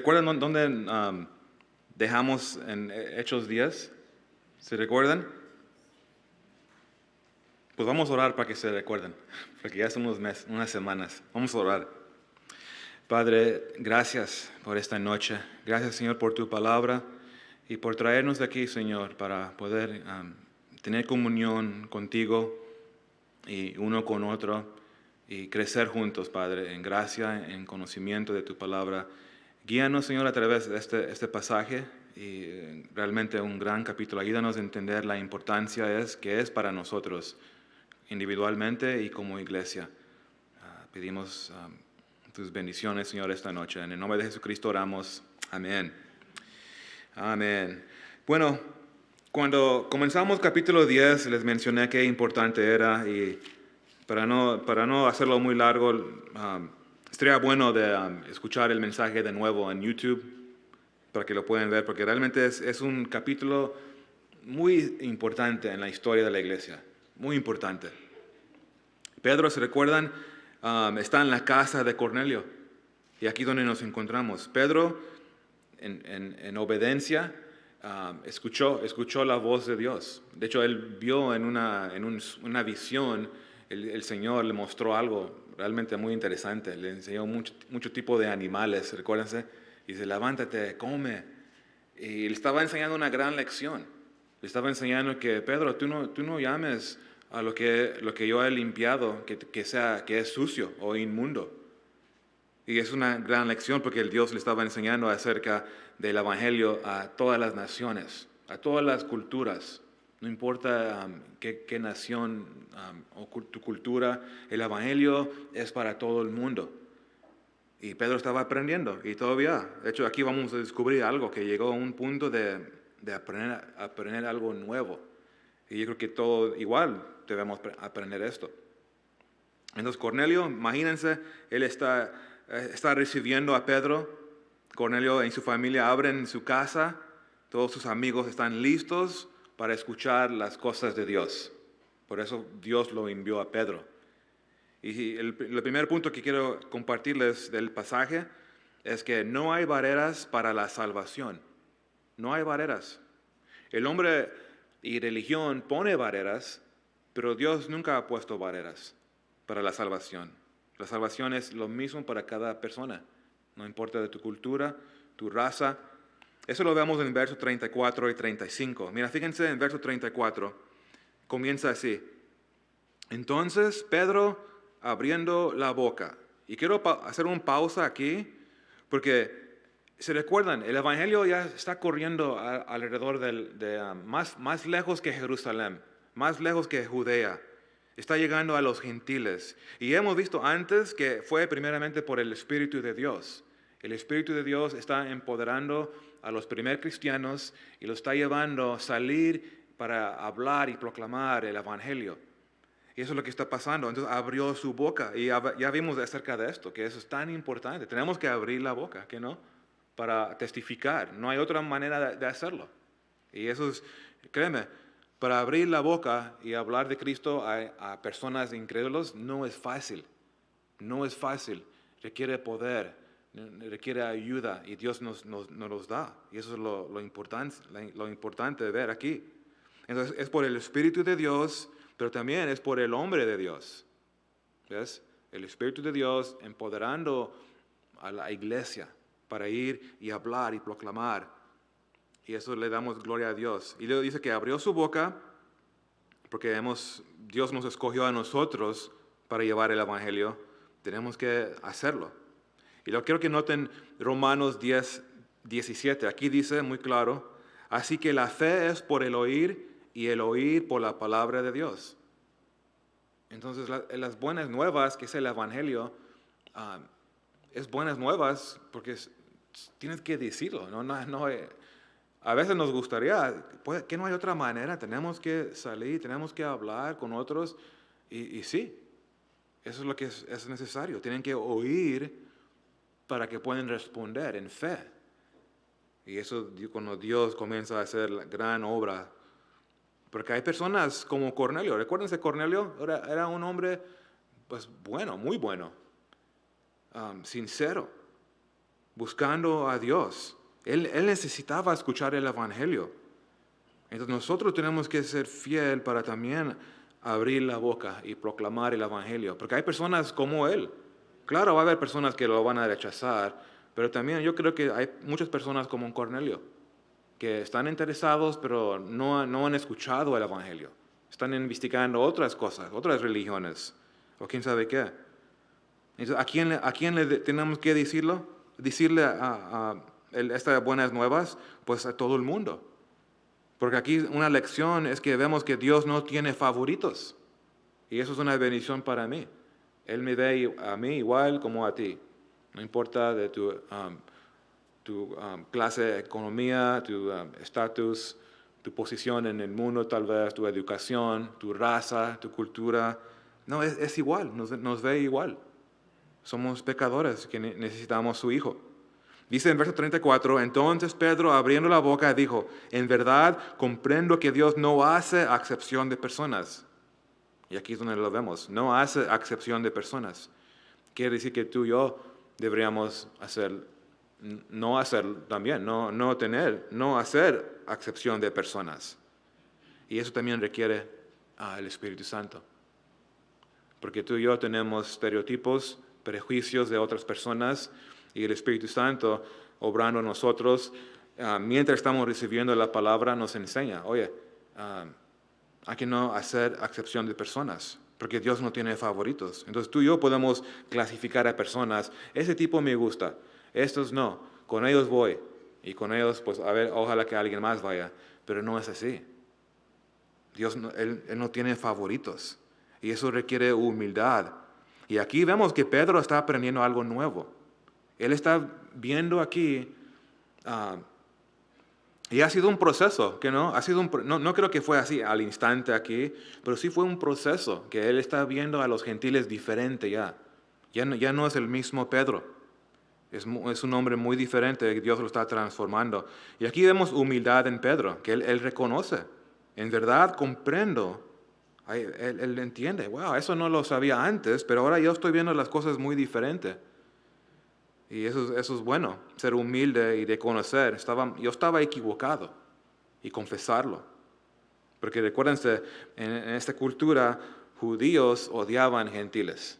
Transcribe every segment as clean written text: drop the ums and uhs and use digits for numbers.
¿Recuerdan dónde dejamos en Hechos 10? ¿Se recuerdan? Pues vamos a orar para que se recuerden, porque ya son unas semanas. Vamos a orar. Padre, gracias por esta noche. Gracias, Señor, por tu palabra y por traernos de aquí, Señor, para poder tener comunión contigo y uno con otro y crecer juntos, Padre, en gracia, en conocimiento de tu palabra. Guíanos, Señor, a través de este pasaje y realmente un gran capítulo. Ayúdanos a entender la importancia que es para nosotros individualmente y como iglesia. Pedimos tus bendiciones, Señor, esta noche. En el nombre de Jesucristo oramos. Amén. Amén. Bueno, cuando comenzamos capítulo 10 les mencioné qué importante era y para no hacerlo muy largo, sería bueno de escuchar el mensaje de nuevo en YouTube para que lo puedan ver, porque realmente es un capítulo muy importante en la historia de la iglesia, muy importante. Pedro, ¿se recuerdan? Está en la casa de Cornelio y aquí donde nos encontramos. Pedro, en obediencia, escuchó la voz de Dios. De hecho, él vio en una visión, el Señor le mostró algo realmente muy interesante. Le enseñó mucho tipo de animales, recuérdense. Y dice, levántate, come. Y le estaba enseñando una gran lección. Le estaba enseñando que, Pedro, tú no llames a lo que yo he limpiado, que es sucio o inmundo. Y es una gran lección porque el Dios le estaba enseñando acerca del Evangelio a todas las naciones, a todas las culturas. No importa qué nación o tu cultura, el Evangelio es para todo el mundo. Y Pedro estaba aprendiendo y todavía, de hecho aquí vamos a descubrir algo que llegó a un punto de aprender algo nuevo. Y yo creo que todo igual debemos aprender esto. Entonces Cornelio, imagínense, él está recibiendo a Pedro. Cornelio y su familia abren su casa, todos sus amigos están listos para escuchar las cosas de Dios. Por eso Dios lo envió a Pedro. Y el primer punto que quiero compartirles del pasaje es que no hay barreras para la salvación. No hay barreras. El hombre y religión pone barreras, pero Dios nunca ha puesto barreras para la salvación. La salvación es lo mismo para cada persona. No importa de tu cultura, tu raza. Eso lo vemos en versos 34 y 35. Mira, fíjense en verso 34. Comienza así. Entonces Pedro abriendo la boca. Y quiero hacer una pausa aquí, porque se recuerdan, el Evangelio ya está corriendo alrededor más lejos que Jerusalén, más lejos que Judea. Está llegando a los gentiles. Y hemos visto antes que fue primeramente por el Espíritu de Dios. El Espíritu de Dios está empoderando a los primeros cristianos y los está llevando a salir para hablar y proclamar el Evangelio. Y eso es lo que está pasando. Entonces abrió su boca y ya vimos acerca de esto, que eso es tan importante. Tenemos que abrir la boca, ¿que no? Para testificar. No hay otra manera de hacerlo. Y eso es, créeme, para abrir la boca y hablar de Cristo a personas incrédulas no es fácil. No es fácil. Requiere poder, requiere ayuda y Dios nos los da. Y eso es lo importante de ver aquí. Entonces es por el Espíritu de Dios, pero también es por el hombre de Dios. ¿Ves? El Espíritu de Dios empoderando a la iglesia para ir y hablar y proclamar. Y eso le damos gloria a Dios. Y luego dice que abrió su boca porque Dios nos escogió a nosotros para llevar el Evangelio. Tenemos que hacerlo. Y lo quiero que noten Romanos 10, 17. Aquí dice muy claro, así que la fe es por el oír y el oír por la palabra de Dios. Entonces las buenas nuevas, que es el Evangelio, es buenas nuevas porque tienes que decirlo. A veces nos gustaría, que no hay otra manera, tenemos que salir, tenemos que hablar con otros y sí, eso es lo que es necesario. Tienen que oír para que puedan responder en fe. Y eso cuando Dios comienza a hacer la gran obra. Porque hay personas como Cornelio. Recuérdense, Cornelio era un hombre pues bueno, muy bueno, sincero. buscando a Dios. Él necesitaba escuchar el Evangelio. Entonces nosotros tenemos que ser fiel para también abrir la boca y proclamar el Evangelio. Porque hay personas como él. Claro, va a haber personas que lo van a rechazar, pero también yo creo que hay muchas personas como Cornelio, que están interesados, pero no han escuchado el Evangelio. Están investigando otras cosas, otras religiones, o quién sabe qué. Entonces, ¿a quién le tenemos que decirlo? Decirle estas buenas nuevas, pues a todo el mundo. Porque aquí una lección es que vemos que Dios no tiene favoritos. Y eso es una bendición para mí. Él me ve a mí igual como a ti. No importa de tu clase de economía, tu estatus, tu posición en el mundo tal vez, tu educación, tu raza, tu cultura. No, es igual, nos ve igual. Somos pecadores que necesitamos su Hijo. Dice en verso 34, entonces Pedro abriendo la boca dijo, en verdad comprendo que Dios no hace acepción de personas. Y aquí es donde lo vemos, no hace acepción de personas. Quiere decir que tú y yo deberíamos no hacer también, no hacer acepción de personas. Y eso también requiere el Espíritu Santo. Porque tú y yo tenemos estereotipos, prejuicios de otras personas, y el Espíritu Santo, obrando en nosotros, mientras estamos recibiendo la palabra, nos enseña, oye, hay que no hacer acepción de personas, porque Dios no tiene favoritos. Entonces tú y yo podemos clasificar a personas, ese tipo me gusta, estos no, con ellos voy, y con ellos, pues a ver, ojalá que alguien más vaya, pero no es así. Dios, Él no tiene favoritos, y eso requiere humildad. Y aquí vemos que Pedro está aprendiendo algo nuevo. Él está viendo aquí, y ha sido un proceso, que no, no creo que fue así al instante aquí, pero sí fue un proceso, que él está viendo a los gentiles diferente ya. Ya no es el mismo Pedro, es un hombre muy diferente, Dios lo está transformando. Y aquí vemos humildad en Pedro, que él reconoce, en verdad comprendo, él entiende, wow, eso no lo sabía antes, pero ahora yo estoy viendo las cosas muy diferentes. Y eso es bueno, ser humilde y reconocer. Yo estaba equivocado y confesarlo. Porque recuérdense, en esta cultura, judíos odiaban gentiles.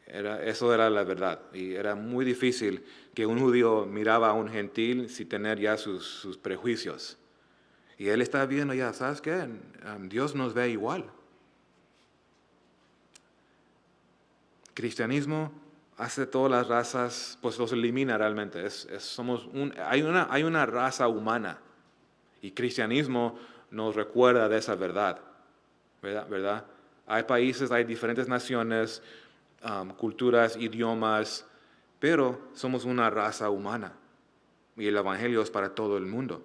Eso era la verdad. Y era muy difícil que un judío miraba a un gentil sin tener ya sus prejuicios. Y él está viendo ya, ¿sabes qué? Dios nos ve igual. Cristianismo hace todas las razas, pues los elimina realmente. Hay una raza humana y cristianismo nos recuerda de esa verdad, ¿verdad? Hay países, hay diferentes naciones, culturas, idiomas, pero somos una raza humana y el Evangelio es para todo el mundo.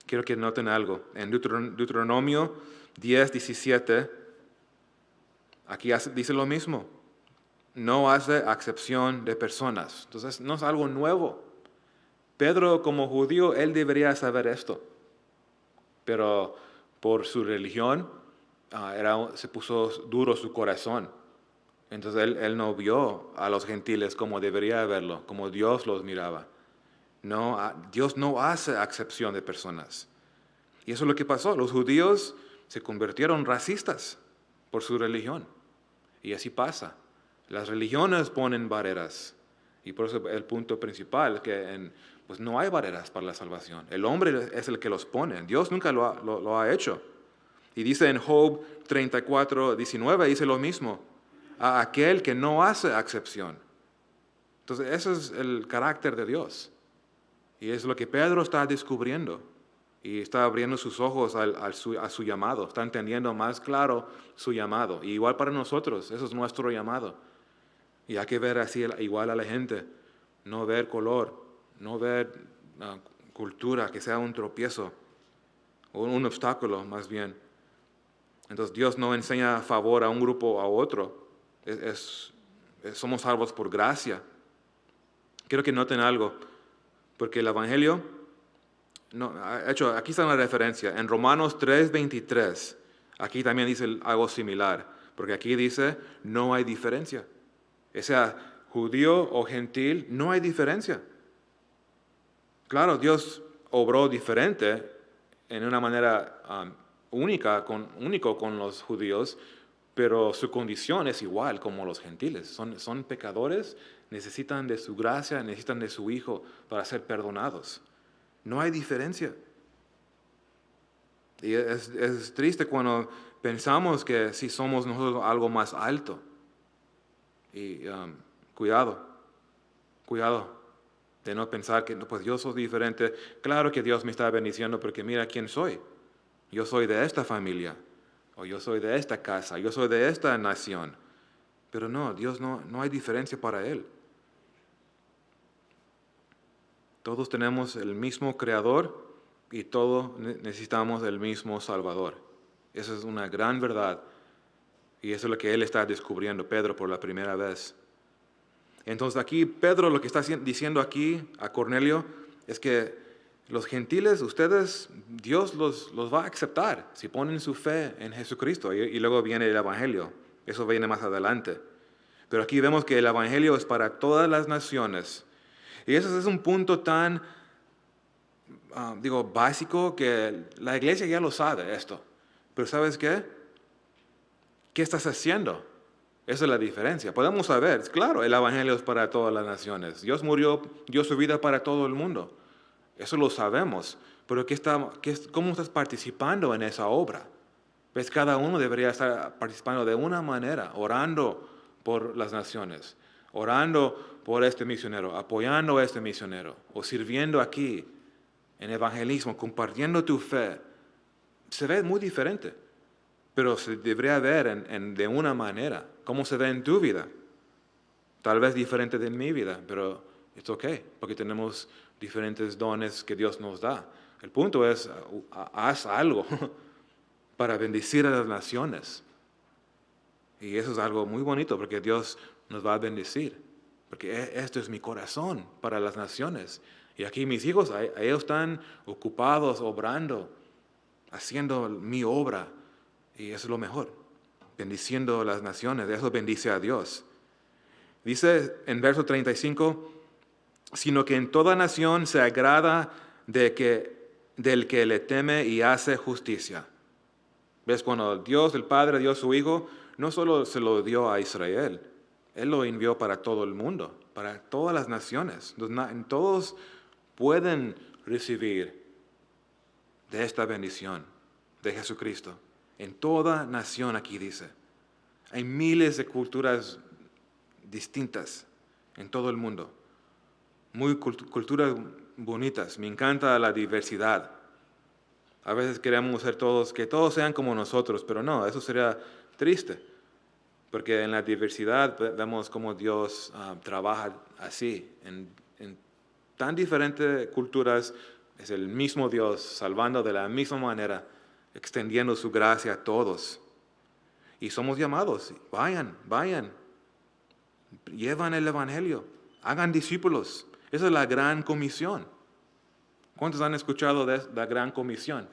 Quiero que noten algo. En Deuteronomio 10:17, aquí dice lo mismo. No hace acepción de personas. Entonces, no es algo nuevo. Pedro, como judío, él debería saber esto. Pero por su religión, se puso duro su corazón. Entonces, él no vio a los gentiles como debería verlo, como Dios los miraba. No, Dios no hace acepción de personas. Y eso es lo que pasó. Los judíos se convirtieron racistas por su religión. Y así pasa. Las religiones ponen barreras. Y por eso el punto principal es que pues no hay barreras para la salvación. El hombre es el que los pone. Dios nunca lo ha hecho. Y dice en Job 34:19, dice lo mismo. A aquel que no hace acepción. Entonces ese es el carácter de Dios. Y es lo que Pedro está descubriendo. Y está abriendo sus ojos a su llamado. Está entendiendo más claro su llamado. Y igual para nosotros, eso es nuestro llamado. Y hay que ver así igual a la gente. No ver color, no ver cultura, que sea un tropiezo. O un obstáculo, más bien. Entonces Dios no enseña favor a un grupo o a otro. Somos salvos por gracia. Quiero que noten algo. Porque el Evangelio... de hecho, aquí está una referencia. En Romanos 3:23, aquí también dice algo similar. Porque aquí dice, no hay diferencia. O sea, judío o gentil, no hay diferencia. Claro, Dios obró diferente en una manera único con los judíos, pero su condición es igual como los gentiles. Son pecadores, necesitan de su gracia, necesitan de su Hijo para ser perdonados. No hay diferencia. Y es triste cuando pensamos que si somos nosotros algo más alto. Y cuidado de no pensar que pues yo soy diferente. Claro que Dios me está bendiciendo porque mira quién soy. Yo soy de esta familia, o yo soy de esta casa, yo soy de esta nación. Pero no, Dios no hay diferencia para Él. Todos tenemos el mismo Creador y todos necesitamos el mismo Salvador. Esa es una gran verdad y eso es lo que Él está descubriendo, Pedro, por la primera vez. Entonces aquí Pedro lo que está diciendo aquí a Cornelio es que los gentiles, ustedes, Dios los va a aceptar si ponen su fe en Jesucristo. Y luego viene el Evangelio. Eso viene más adelante. Pero aquí vemos que el Evangelio es para todas las naciones. Y ese es un punto tan, básico que la iglesia ya lo sabe esto. Pero ¿sabes qué? ¿Qué estás haciendo? Esa es la diferencia. Podemos saber, claro, el Evangelio es para todas las naciones. Dios murió, dio su vida para todo el mundo. Eso lo sabemos. Pero ¿cómo estás participando en esa obra? ¿Ves? Cada uno debería estar participando de una manera, orando por las naciones, orando por este misionero, apoyando a este misionero, o sirviendo aquí en evangelismo, compartiendo tu fe. Se ve muy diferente, pero se debería ver de una manera. ¿Cómo se ve en tu vida? Tal vez diferente de mi vida, pero es ok, porque tenemos diferentes dones que Dios nos da. El punto es, haz algo para bendecir a las naciones. Y eso es algo muy bonito, porque Dios nos va a bendecir. Porque esto es mi corazón para las naciones. Y aquí mis hijos, ellos están ocupados, obrando, haciendo mi obra. Y eso es lo mejor, bendiciendo a las naciones. Eso bendice a Dios. Dice en verso 35, sino que en toda nación se agrada del que le teme y hace justicia. ¿Ves? Cuando Dios, el Padre, dio a su Hijo, no solo se lo dio a Israel, Él lo envió para todo el mundo, para todas las naciones. Todos pueden recibir de esta bendición de Jesucristo. En toda nación, aquí dice. Hay miles de culturas distintas en todo el mundo. Culturas bonitas. Me encanta la diversidad. A veces queremos ser que todos sean como nosotros, pero no, eso sería triste. Porque en la diversidad vemos cómo Dios trabaja así. En tan diferentes culturas es el mismo Dios salvando de la misma manera, extendiendo su gracia a todos. Y somos llamados, vayan, llevan el Evangelio, hagan discípulos. Esa es la gran comisión. ¿Cuántos han escuchado de la gran comisión?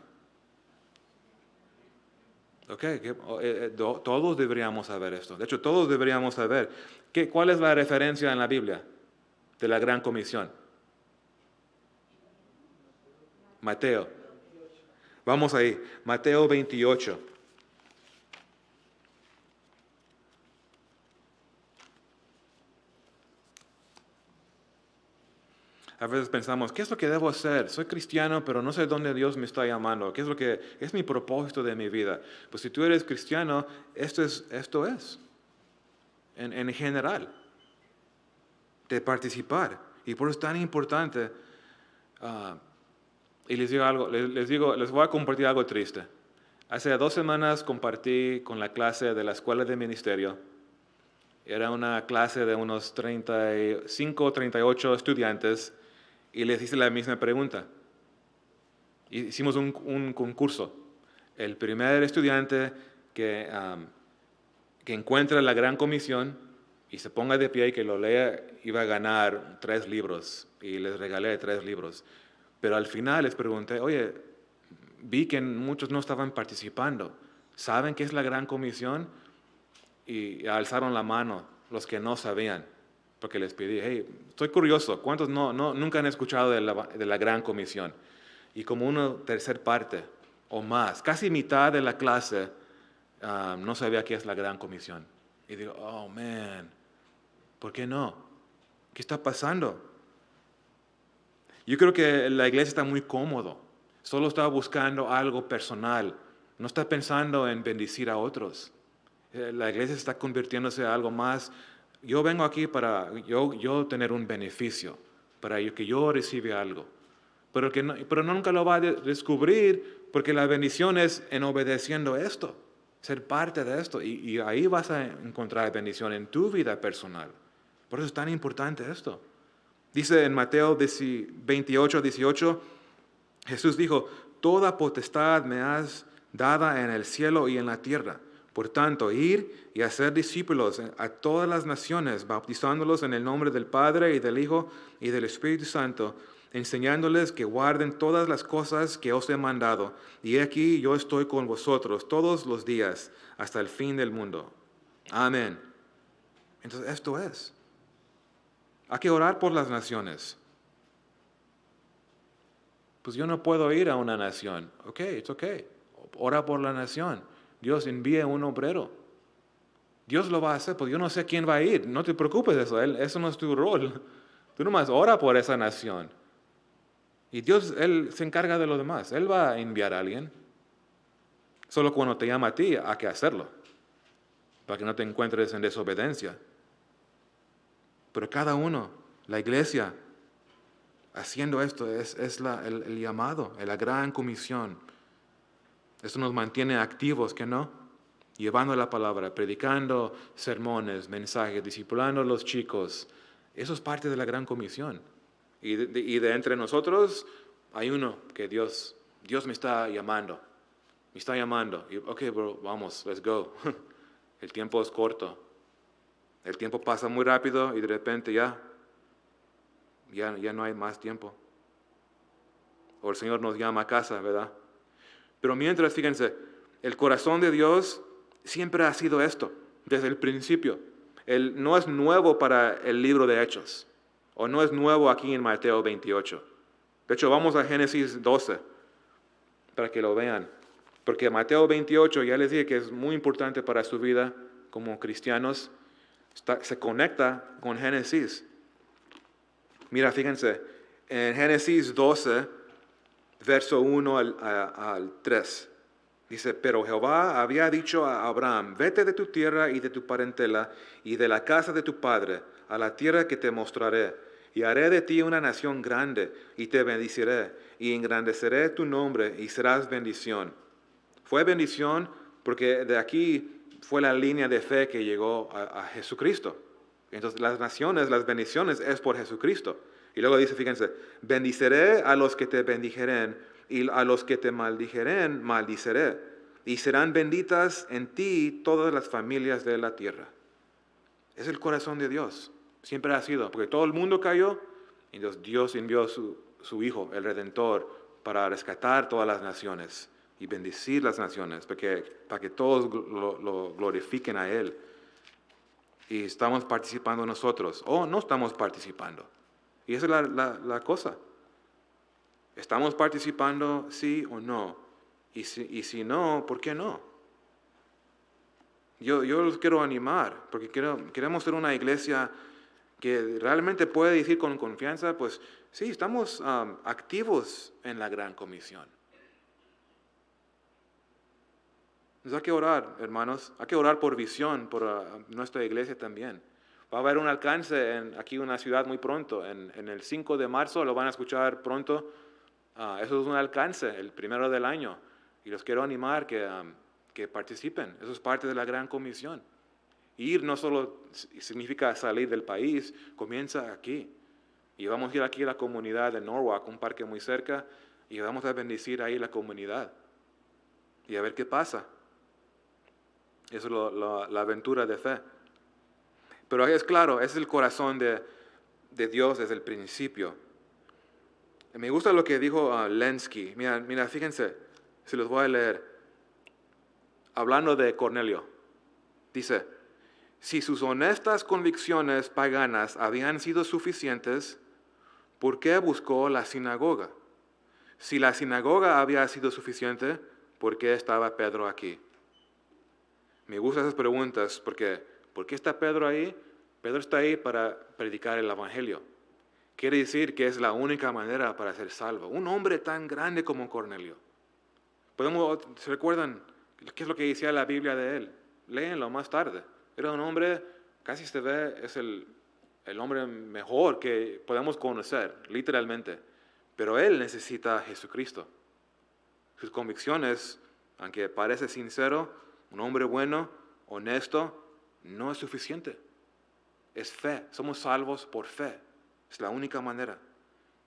Todos deberíamos saber esto. De hecho, todos deberíamos saber. ¿Cuál es la referencia en la Biblia de la gran comisión? Mateo. Vamos ahí, Mateo 28. A veces pensamos, ¿qué es lo que debo hacer? Soy cristiano, pero no sé dónde Dios me está llamando. ¿Qué es lo que es mi propósito de mi vida? Pues si tú eres cristiano, esto es en general, de participar. Y por eso es tan importante. Y les digo algo, les voy a compartir algo triste. Hace 2 semanas compartí con la clase de la escuela de ministerio. Era una clase de unos 35, 38 estudiantes. Y les hice la misma pregunta. Hicimos un concurso. El primer estudiante que encuentre la gran comisión y se ponga de pie y que lo lea, iba a ganar 3 libros. Y les regalé 3 libros. Pero al final les pregunté, oye, vi que muchos no estaban participando. ¿Saben qué es la gran comisión? Y alzaron la mano los que no sabían. porque les pedí, hey, estoy curioso, ¿cuántos nunca han escuchado de la Gran Comisión? Y como una tercera parte o más, casi mitad de la clase no sabía qué es la Gran Comisión. Y digo, oh, man, ¿por qué no? ¿Qué está pasando? Yo creo que la iglesia está muy cómodo. Solo está buscando algo personal. No está pensando en bendecir a otros. La iglesia está convirtiéndose en algo más. Yo vengo aquí para yo tener un beneficio, para que yo reciba algo. Pero nunca lo va a descubrir porque la bendición es en obedeciendo esto, ser parte de esto. Y ahí vas a encontrar bendición en tu vida personal. Por eso es tan importante esto. Dice en Mateo 28, 18, Jesús dijo, toda potestad me has dada en el cielo y en la tierra. Por tanto, ir y hacer discípulos a todas las naciones, bautizándolos en el nombre del Padre y del Hijo y del Espíritu Santo, enseñándoles que guarden todas las cosas que os he mandado. Y aquí yo estoy con vosotros todos los días hasta el fin del mundo. Amén. Entonces, esto es. Hay que orar por las naciones. Pues yo no puedo ir a una nación. Ok, it's okay. Ora por la nación. Dios envíe un obrero. Dios lo va a hacer, porque yo no sé quién va a ir. No te preocupes de eso. Eso no es tu rol. Tú nomás ora por esa nación. Y Dios, Él se encarga de lo demás. Él va a enviar a alguien. Solo cuando te llama a ti, hay que hacerlo. Para que no te encuentres en desobediencia. Pero cada uno, la iglesia, haciendo esto es el llamado, la gran comisión. Esto nos mantiene activos, ¿que no? Llevando la palabra, predicando sermones, mensajes, discipulando a los chicos. Eso es parte de la gran comisión. Y de entre nosotros hay uno que Dios me está llamando. Me está llamando. Y, ok, bro, vamos, let's go. El tiempo es corto. El tiempo pasa muy rápido y de repente ya no hay más tiempo. O el Señor nos llama a casa, ¿verdad? Pero mientras, fíjense, el corazón de Dios siempre ha sido esto, desde el principio. No es nuevo para el libro de Hechos, o no es nuevo aquí en Mateo 28. De hecho, vamos a Génesis 12, para que lo vean. Porque Mateo 28, ya les dije que es muy importante para su vida como cristianos, se conecta con Génesis. Mira, fíjense, en Génesis 12, verso 1 al 3, dice, pero Jehová había dicho a Abraham, vete de tu tierra y de tu parentela y de la casa de tu padre, a la tierra que te mostraré, y haré de ti una nación grande, y te bendeciré, y engrandeceré tu nombre, y serás bendición. Fue bendición porque de aquí fue la línea de fe que llegó a Jesucristo. Entonces las naciones, las bendiciones es por Jesucristo. Y luego dice, fíjense, bendiciré a los que te bendijeren y a los que te maldijeren, maldiciré. Y serán benditas en ti todas las familias de la tierra. Es el corazón de Dios. Siempre ha sido, porque todo el mundo cayó, y entonces Dios envió su Hijo, el Redentor, para rescatar todas las naciones y bendecir las naciones, para que todos lo glorifiquen a Él. Y estamos participando nosotros, o no estamos participando. Y esa es la cosa. ¿Estamos participando, sí o no? Y si no, ¿por qué no? Yo los quiero animar, porque queremos ser una iglesia que realmente puede decir con confianza, pues sí, estamos activos en la gran comisión. Entonces hay que orar, hermanos, hay que orar por visión, por nuestra iglesia también. Va a haber un alcance aquí en una ciudad muy pronto, en el 5 de marzo, lo van a escuchar pronto. Eso es un alcance, el primero del año. Y los quiero animar que participen, eso es parte de la gran comisión. Ir no solo significa salir del país, comienza aquí. Y vamos a ir aquí a la comunidad de Norwalk, un parque muy cerca, y vamos a bendecir ahí la comunidad. Y a ver qué pasa. Eso es la aventura de fe. Pero es claro, ese es el corazón de Dios desde el principio. Me gusta lo que dijo Lenski. Mira, fíjense, se los voy a leer. Hablando de Cornelio, dice, Si sus honestas convicciones paganas habían sido suficientes, ¿por qué buscó la sinagoga? Si la sinagoga había sido suficiente, ¿por qué estaba Pedro aquí? Me gustan esas preguntas porque ¿por qué está Pedro ahí? Pedro está ahí para predicar el Evangelio. Quiere decir que es la única manera para ser salvo. Un hombre tan grande como Cornelio. ¿Se recuerdan qué es lo que decía la Biblia de él? Léenlo más tarde. Era un hombre, casi se ve, es el hombre mejor que podemos conocer, literalmente. Pero él necesita a Jesucristo. Sus convicciones, aunque parece sincero, un hombre bueno, honesto, no es suficiente. Es fe. Somos salvos por fe. Es la única manera.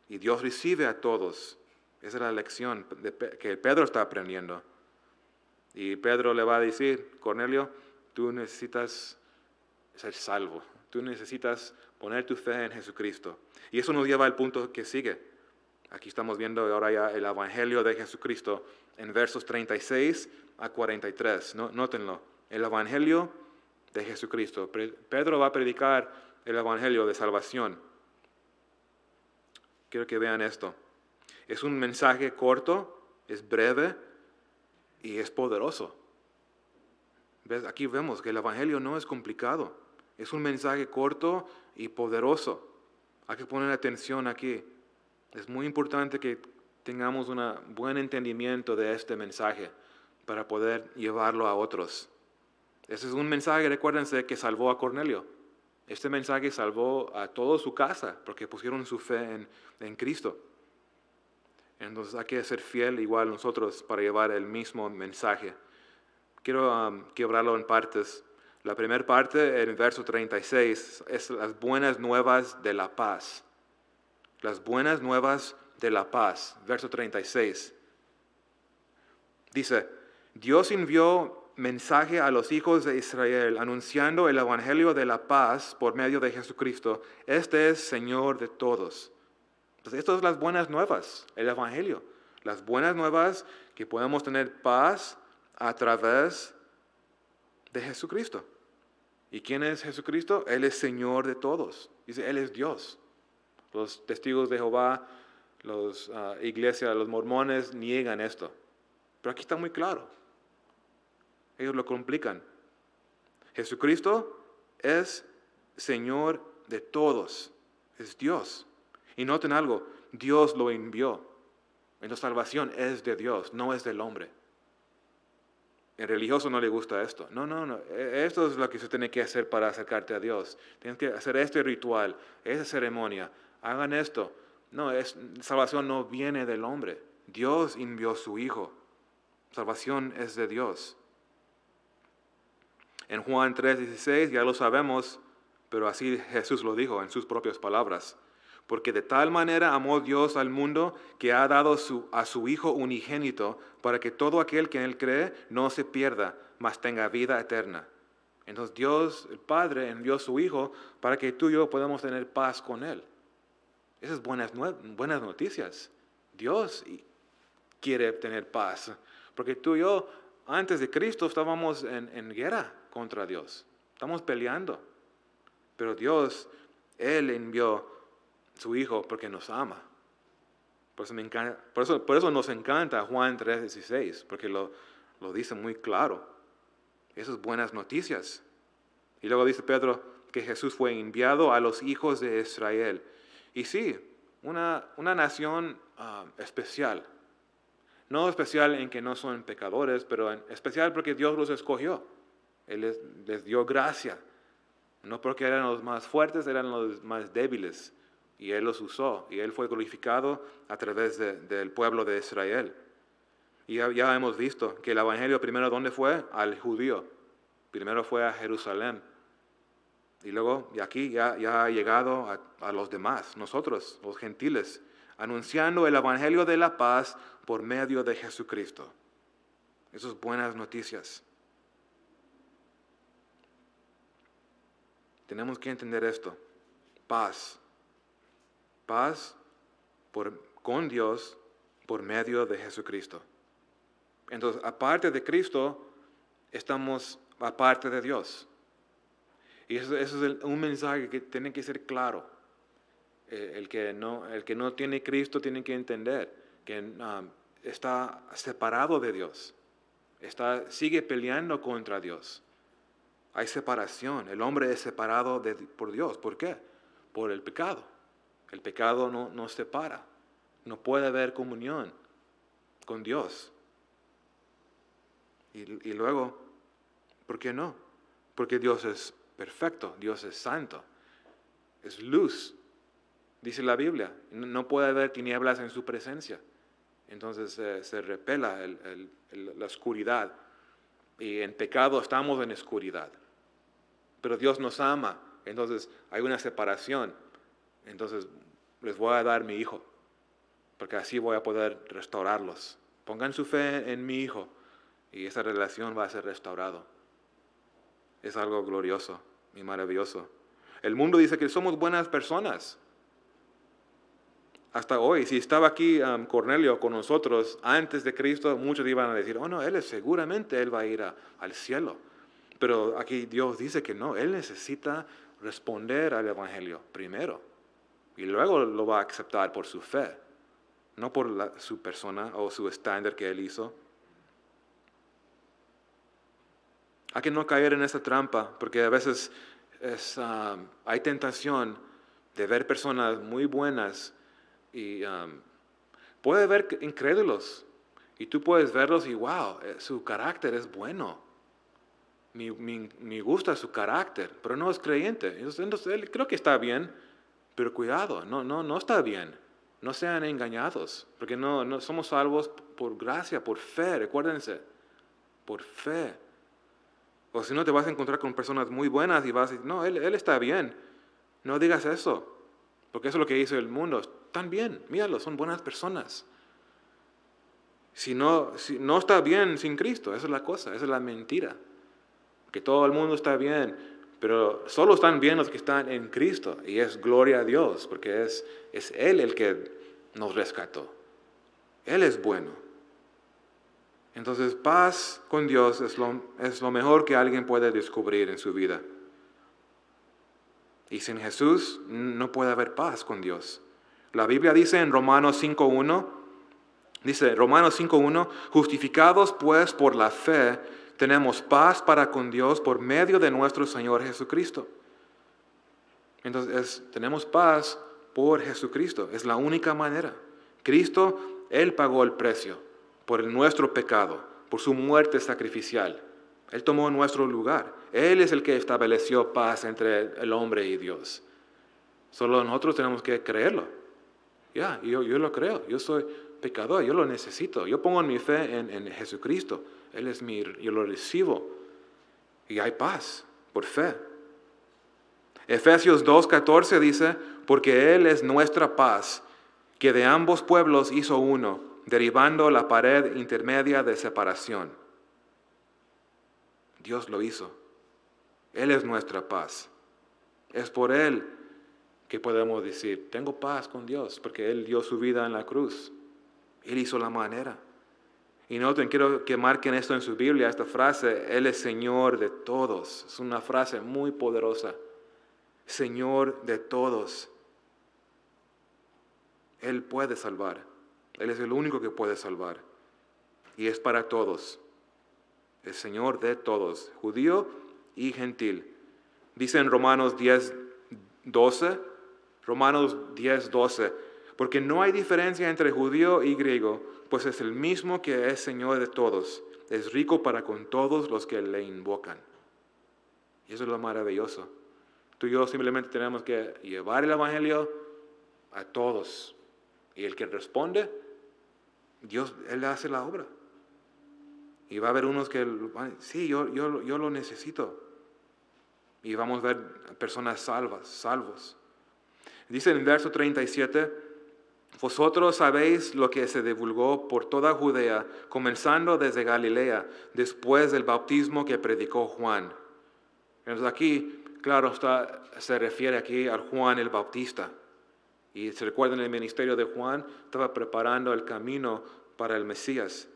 Y Dios recibe a todos. Esa es la lección que Pedro está aprendiendo. Y Pedro le va a decir, Cornelio, tú necesitas ser salvo. Tú necesitas poner tu fe en Jesucristo. Y eso nos lleva al punto que sigue. Aquí estamos viendo ahora ya el Evangelio de Jesucristo en versos 36 a 43. Nótenlo. El Evangelio de Jesucristo. Pedro va a predicar el Evangelio de salvación. Quiero que vean esto. Es un mensaje corto, es breve y es poderoso. ¿Ves? Aquí vemos que el Evangelio no es complicado. Es un mensaje corto y poderoso. Hay que poner atención aquí. Es muy importante que tengamos un buen entendimiento de este mensaje para poder llevarlo a otros. Ese es un mensaje, recuérdense, que salvó a Cornelio. Este mensaje salvó a toda su casa porque pusieron su fe en Cristo. Entonces hay que ser fiel igual nosotros para llevar el mismo mensaje. Quiero quebrarlo en partes. La primera parte, en el verso 36, es las buenas nuevas de la paz. Las buenas nuevas de la paz. Verso 36. Dice, Dios envió mensaje a los hijos de Israel anunciando el evangelio de la paz por medio de Jesucristo. Este es Señor de todos. Entonces, estas son las buenas nuevas, el evangelio. Las buenas nuevas que podemos tener paz a través de Jesucristo. ¿Y quién es Jesucristo? Él es Señor de todos. Dice, Él es Dios. Los testigos de Jehová, las iglesias, los mormones niegan esto. Pero aquí está muy claro. Ellos lo complican. Jesucristo es Señor de todos. Es Dios. Y noten algo, Dios lo envió. La salvación es de Dios, no es del hombre. El religioso no le gusta esto. No. Esto es lo que se tiene que hacer para acercarte a Dios. Tienes que hacer este ritual, esa ceremonia. Hagan esto. No, salvación no viene del hombre. Dios envió a su Hijo. Salvación es de Dios. En Juan 3:16 ya lo sabemos, pero así Jesús lo dijo en sus propias palabras. Porque de tal manera amó Dios al mundo que ha dado a su Hijo unigénito para que todo aquel que en Él cree no se pierda, mas tenga vida eterna. Entonces Dios, el Padre, envió a su Hijo para que tú y yo podamos tener paz con Él. Esas buenas noticias. Dios quiere tener paz. Porque tú y yo, antes de Cristo, estábamos en guerra contra Dios. Estamos peleando. Pero Dios, Él envió su Hijo porque nos ama. Por eso nos encanta Juan 3:16, porque lo dice muy claro. Esas buenas noticias. Y luego dice Pedro que Jesús fue enviado a los hijos de Israel. Y sí, una nación especial. No especial en que no son pecadores, pero especial porque Dios los escogió. Él les dio gracia. No porque eran los más fuertes, eran los más débiles. Y Él los usó. Y Él fue glorificado a través del pueblo de Israel. Y ya hemos visto que el evangelio primero, ¿dónde fue? Al judío. Primero fue a Jerusalén. Y luego, y aquí ya ha llegado a los demás, nosotros, los gentiles, anunciando el evangelio de la paz por medio de Jesucristo. Esas buenas noticias. Tenemos que entender esto. Paz. Paz con Dios por medio de Jesucristo. Entonces, aparte de Cristo, estamos aparte de Dios. Y eso es un mensaje que tiene que ser claro. El que no tiene Cristo tiene que entender que está separado de Dios. Sigue peleando contra Dios. Hay separación. El hombre es separado por Dios. ¿Por qué? Por el pecado. El pecado nos separa. No puede haber comunión con Dios. Y luego, ¿por qué no? Porque Dios es perfecto, Dios es santo, es luz. Dice la Biblia, no puede haber tinieblas en su presencia. Entonces se repela la oscuridad. Y en pecado estamos en oscuridad. Pero Dios nos ama, entonces hay una separación. Entonces les voy a dar mi hijo, porque así voy a poder restaurarlos. Pongan su fe en mi hijo y esa relación va a ser restaurada. Es algo glorioso y maravilloso. El mundo dice que somos buenas personas. Hasta hoy, si estaba aquí Cornelio con nosotros antes de Cristo, muchos iban a decir, oh no, seguramente él va a ir al cielo. Pero aquí Dios dice que no, él necesita responder al Evangelio primero. Y luego lo va a aceptar por su fe, no por su persona o su estándar que él hizo. Hay que no caer en esa trampa, porque a veces hay tentación de ver personas muy buenas y puede haber incrédulos. Y tú puedes verlos y wow, su carácter es bueno. Me gusta su carácter, pero no es creyente. Entonces él creo que está bien, pero cuidado, no está bien. No sean engañados, porque no somos salvos por gracia, por fe, recuérdense, por fe. O si no, te vas a encontrar con personas muy buenas y vas a decir, no, él está bien. No digas eso, porque eso es lo que dice el mundo. Están bien, míralo, son buenas personas. Si no está bien sin Cristo, esa es la cosa, esa es la mentira. Que todo el mundo está bien, pero solo están bien los que están en Cristo. Y es gloria a Dios, porque es Él el que nos rescató. Él es bueno. Entonces, paz con Dios es lo mejor que alguien puede descubrir en su vida. Y sin Jesús no puede haber paz con Dios. La Biblia dice en Romanos 5.1, justificados pues por la fe, tenemos paz para con Dios por medio de nuestro Señor Jesucristo. Entonces, tenemos paz por Jesucristo. Es la única manera. Cristo, Él pagó el precio por nuestro pecado, por su muerte sacrificial. Él tomó nuestro lugar. Él es el que estableció paz entre el hombre y Dios. Solo nosotros tenemos que creerlo. Yo lo creo. Yo soy pecador, yo lo necesito. Yo pongo mi fe en Jesucristo. Yo lo recibo. Y hay paz por fe. Efesios 2.14 dice, porque Él es nuestra paz, que de ambos pueblos hizo uno, derribando la pared intermedia de separación. Dios lo hizo. Él es nuestra paz. Es por Él que podemos decir, tengo paz con Dios, porque Él dio su vida en la cruz. Él hizo la manera. Y noten, quiero que marquen esto en su Biblia, esta frase, Él es Señor de todos. Es una frase muy poderosa. Señor de todos. Él puede salvar. Él es el único que puede salvar. Y es para todos. El Señor de todos, judío y gentil. Dice en Romanos 10:12, porque no hay diferencia entre judío y griego, pues es el mismo que es Señor de todos. Es rico para con todos los que le invocan. Y eso es lo maravilloso. Tú y yo simplemente tenemos que llevar el Evangelio a todos. Y el que responde, Dios, Él hace la obra. Y va a haber unos que, sí, yo lo necesito. Y vamos a ver personas salvos. Dice en el verso 37, vosotros sabéis lo que se divulgó por toda Judea, comenzando desde Galilea, después del bautismo que predicó Juan. Entonces aquí, claro, se refiere aquí a Juan el Bautista. Y se recuerdan el ministerio de Juan, estaba preparando el camino para el Mesías.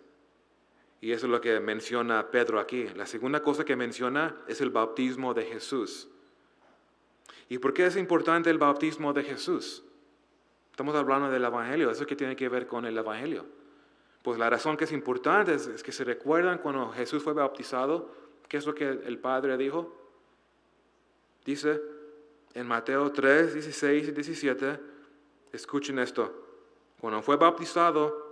Y eso es lo que menciona Pedro aquí. La segunda cosa que menciona es el bautismo de Jesús. ¿Y por qué es importante el bautismo de Jesús? Estamos hablando del Evangelio, ¿eso qué tiene que ver con el Evangelio? Pues la razón que es importante es que se recuerdan cuando Jesús fue bautizado, ¿qué es lo que el Padre dijo? Dice en Mateo 3, 16 y 17, escuchen esto, cuando fue bautizado,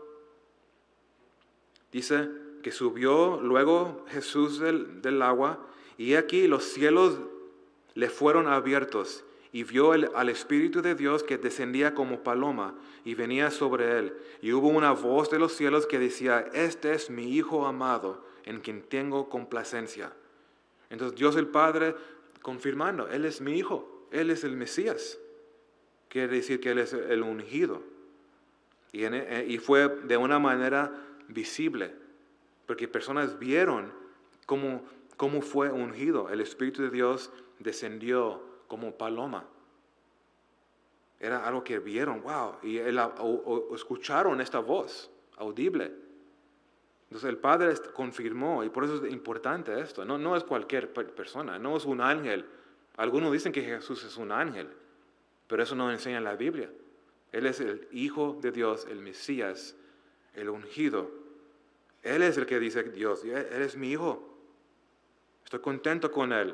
dice que subió luego Jesús del agua, y aquí los cielos le fueron abiertos, y vio al Espíritu de Dios que descendía como paloma y venía sobre él. Y hubo una voz de los cielos que decía, este es mi Hijo amado, en quien tengo complacencia. Entonces Dios el Padre confirmando, Él es mi Hijo, Él es el Mesías. Quiere decir que Él es el ungido. Y fue de una manera visible, porque personas vieron cómo fue ungido. El Espíritu de Dios descendió como paloma. Era algo que vieron, wow, y escucharon esta voz audible. Entonces el Padre confirmó, y por eso es importante esto. No es cualquier persona, no es un ángel. Algunos dicen que Jesús es un ángel, pero eso no enseña la Biblia. Él es el Hijo de Dios, el Mesías, el ungido. Él es el que dice Dios, Él es mi Hijo. Estoy contento con Él.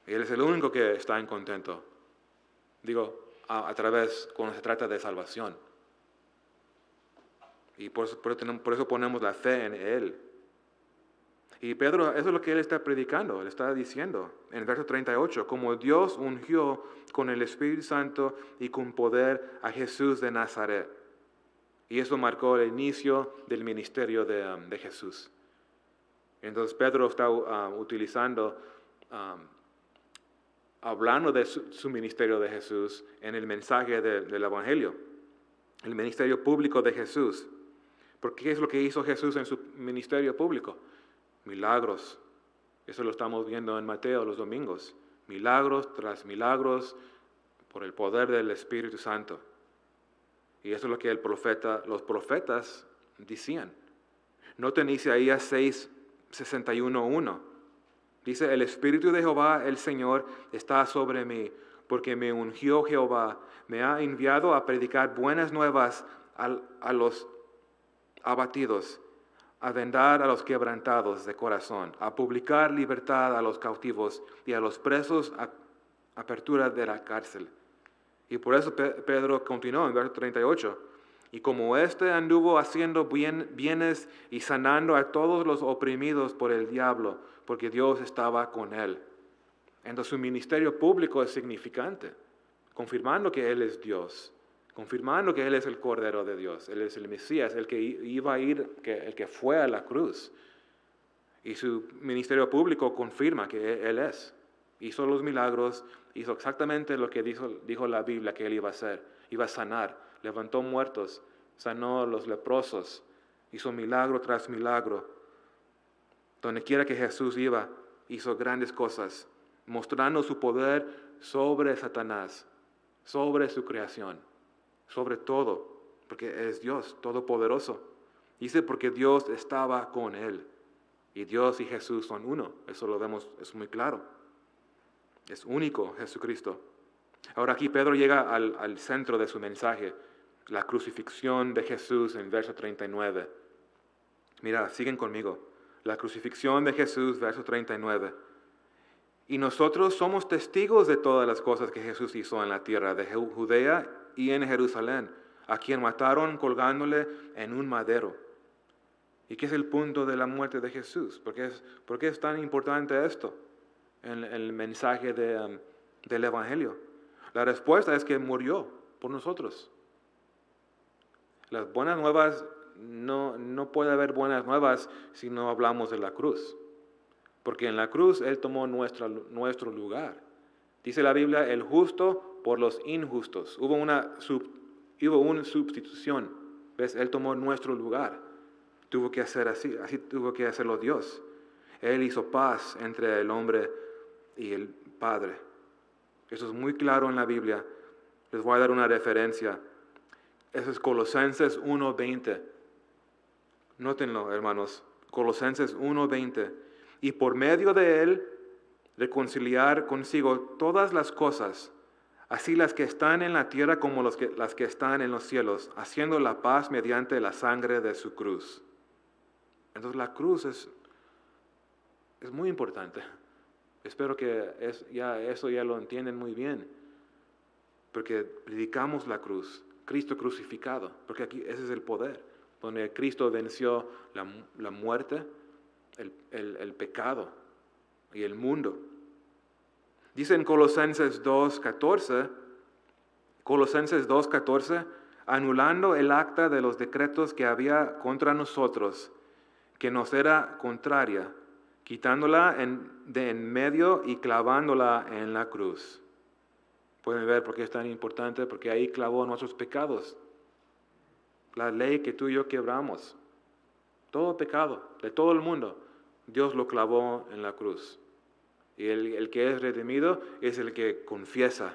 Y Él es el único que está en contento. Digo, a través, cuando se trata de salvación. Y por eso ponemos la fe en Él. Y Pedro, eso es lo que él está predicando, él está diciendo en el verso 38, como Dios ungió con el Espíritu Santo y con poder a Jesús de Nazaret. Y eso marcó el inicio del ministerio de Jesús. Entonces Pedro está utilizando, hablando de su ministerio de Jesús en el mensaje del Evangelio, el ministerio público de Jesús. Porque ¿qué es lo que hizo Jesús en su ministerio público? Milagros. Eso lo estamos viendo en Mateo los domingos. Milagros tras milagros por el poder del Espíritu Santo. Y eso es lo que los profetas decían. Noten Isaías 6, 61:1. Dice, el Espíritu de Jehová, el Señor, está sobre mí, porque me ungió Jehová, me ha enviado a predicar buenas nuevas a los abatidos, a vendar a los quebrantados de corazón, a publicar libertad a los cautivos y a los presos apertura de la cárcel. Y por eso Pedro continuó en verso 38. Y como éste anduvo haciendo bienes y sanando a todos los oprimidos por el diablo, porque Dios estaba con él. Entonces su ministerio público es significante, confirmando que Él es Dios, confirmando que Él es el Cordero de Dios, Él es el Mesías, el que iba a ir, el que fue a la cruz. Y su ministerio público confirma que Él es. Hizo los milagros, hizo exactamente lo que dijo la Biblia que Él iba a hacer. Iba a sanar, levantó muertos, sanó a los leprosos, hizo milagro tras milagro. Donde quiera que Jesús iba, hizo grandes cosas, mostrando su poder sobre Satanás, sobre su creación, sobre todo, porque es Dios todopoderoso. Dice porque Dios estaba con él. Y Dios y Jesús son uno. Eso lo vemos, es muy claro. Es único Jesucristo. Ahora aquí Pedro llega al centro de su mensaje, la crucifixión de Jesús en verso 39. Mira, siguen conmigo. La crucifixión de Jesús, verso 39. Y nosotros somos testigos de todas las cosas que Jesús hizo en la tierra de Judea y en Jerusalén, a quien mataron colgándole en un madero. ¿Y qué es el punto de la muerte de Jesús? ¿Por qué es tan importante esto en el mensaje del Evangelio? La respuesta es que murió por nosotros. Las buenas nuevas, no puede haber buenas nuevas si no hablamos de la cruz. Porque en la cruz Él tomó nuestro lugar. Dice la Biblia, el justo por los injustos. Hubo una sustitución. ¿Ves? Él tomó nuestro lugar. Tuvo que hacer así tuvo que hacerlo Dios. Él hizo paz entre el hombre y el Padre. Eso es muy claro en la Biblia. Les voy a dar una referencia. Eso es Colosenses 1:20. Nótenlo, hermanos. Colosenses 1:20. Y por medio de Él, reconciliar consigo todas las cosas, así las que están en la tierra como las que están en los cielos, haciendo la paz mediante la sangre de su cruz. Entonces la cruz es muy importante. Espero que eso ya lo entienden muy bien, porque predicamos la cruz, Cristo crucificado, porque aquí ese es el poder, donde Cristo venció la muerte, el pecado y el mundo. Dice en Colosenses 2:14, anulando el acta de los decretos que había contra nosotros, que nos era contraria, quitándola de en medio y clavándola en la cruz. Pueden ver por qué es tan importante, porque ahí clavó nuestros pecados. La ley que tú y yo quebramos, todo pecado de todo el mundo, Dios lo clavó en la cruz. Y el que es redimido es el que confiesa,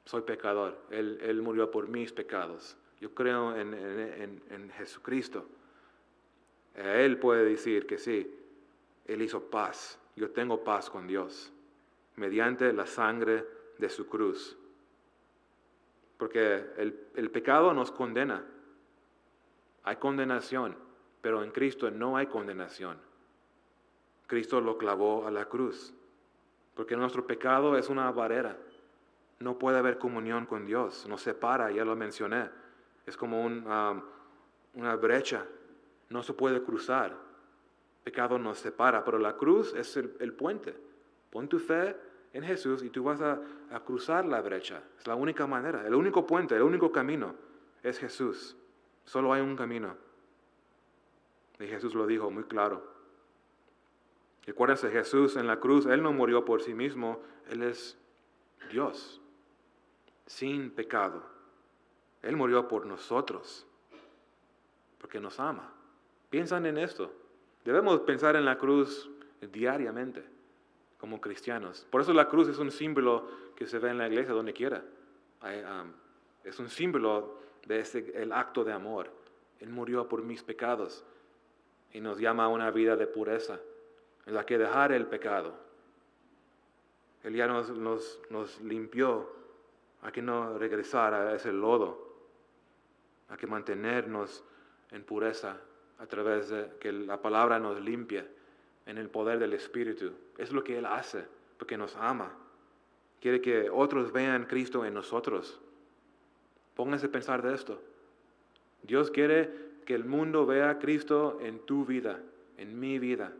soy pecador, Él murió por mis pecados. Yo creo en Jesucristo. Él puede decir que sí, Él hizo paz. Yo tengo paz con Dios mediante la sangre de su cruz. Porque el pecado nos condena. Hay condenación, pero en Cristo no hay condenación. Cristo lo clavó a la cruz. Porque nuestro pecado es una barrera. No puede haber comunión con Dios. Nos separa, ya lo mencioné. Es como una brecha. No se puede cruzar. Pecado nos separa, pero la cruz es el puente. Pon tu fe en Jesús y tú vas a cruzar la brecha. Es la única manera, el único puente, el único camino es Jesús. Solo hay un camino. Y Jesús lo dijo muy claro. Recuérdense, Jesús en la cruz, Él no murió por sí mismo, Él es Dios, sin pecado. Él murió por nosotros, porque nos ama. Piensan en esto. Debemos pensar en la cruz diariamente, como cristianos. Por eso la cruz es un símbolo que se ve en la iglesia donde quiera. Es un símbolo de el acto de amor. Él murió por mis pecados y nos llama a una vida de pureza, en la que dejar el pecado. Él ya nos limpió, a que no regresar a ese lodo, a que mantenernos en pureza a través de que la palabra nos limpie en el poder del Espíritu. Es lo que Él hace, porque nos ama. Quiere que otros vean Cristo en nosotros. Pónganse a pensar de esto. Dios quiere que el mundo vea a Cristo en tu vida, en mi vida.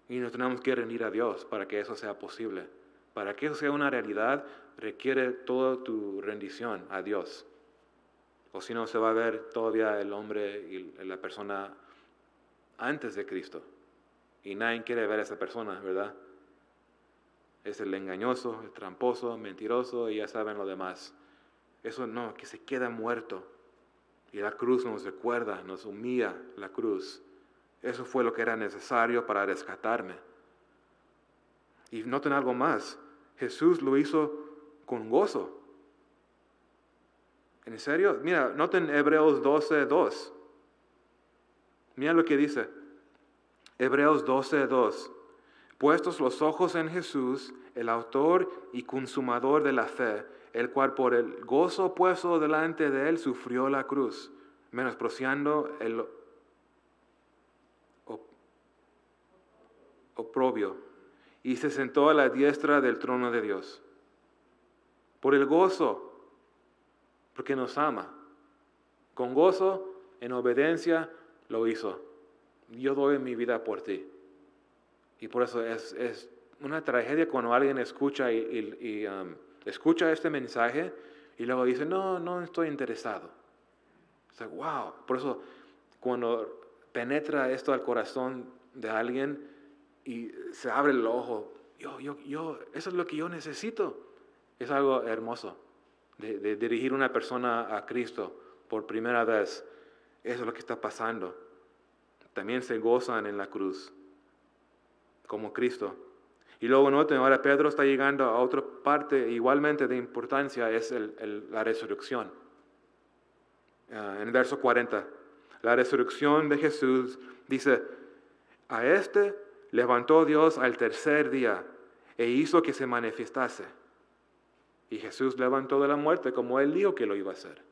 Y nos tenemos que rendir a Dios para que eso sea posible. Para que eso sea una realidad, requiere toda tu rendición a Dios. O si no, se va a ver todavía el hombre y la persona antes de Cristo. Y nadie quiere ver a esa persona, ¿verdad? Es el engañoso, el tramposo, mentiroso y ya saben lo demás. Eso no, que se queda muerto. Y la cruz nos recuerda, nos humilla la cruz. Eso fue lo que era necesario para rescatarme. Y noten algo más. Jesús lo hizo con gozo. ¿En serio? Mira, noten Hebreos 12:2. Mira lo que dice. Hebreos 12:2. Puestos los ojos en Jesús, el autor y consumador de la fe, el cual por el gozo puesto delante de él sufrió la cruz, menospreciando el oprobio, y se sentó a la diestra del trono de Dios. Por el gozo, porque nos ama. Con gozo, en obediencia, lo hizo. Yo doy mi vida por ti. Y por eso es una tragedia cuando alguien escucha escucha este mensaje y luego dice, no estoy interesado. O sea, wow. Por eso cuando penetra esto al corazón de alguien y se abre el ojo, eso es lo que yo necesito. Es algo hermoso de dirigir una persona a Cristo por primera vez. Eso es lo que está pasando. También se gozan en la cruz, como Cristo. Y luego noten, ahora Pedro está llegando a otra parte igualmente de importancia, es la resurrección. En el verso 40, la resurrección de Jesús dice, a este levantó Dios al tercer día e hizo que se manifestase. Y Jesús levantó de la muerte como Él dijo que lo iba a hacer.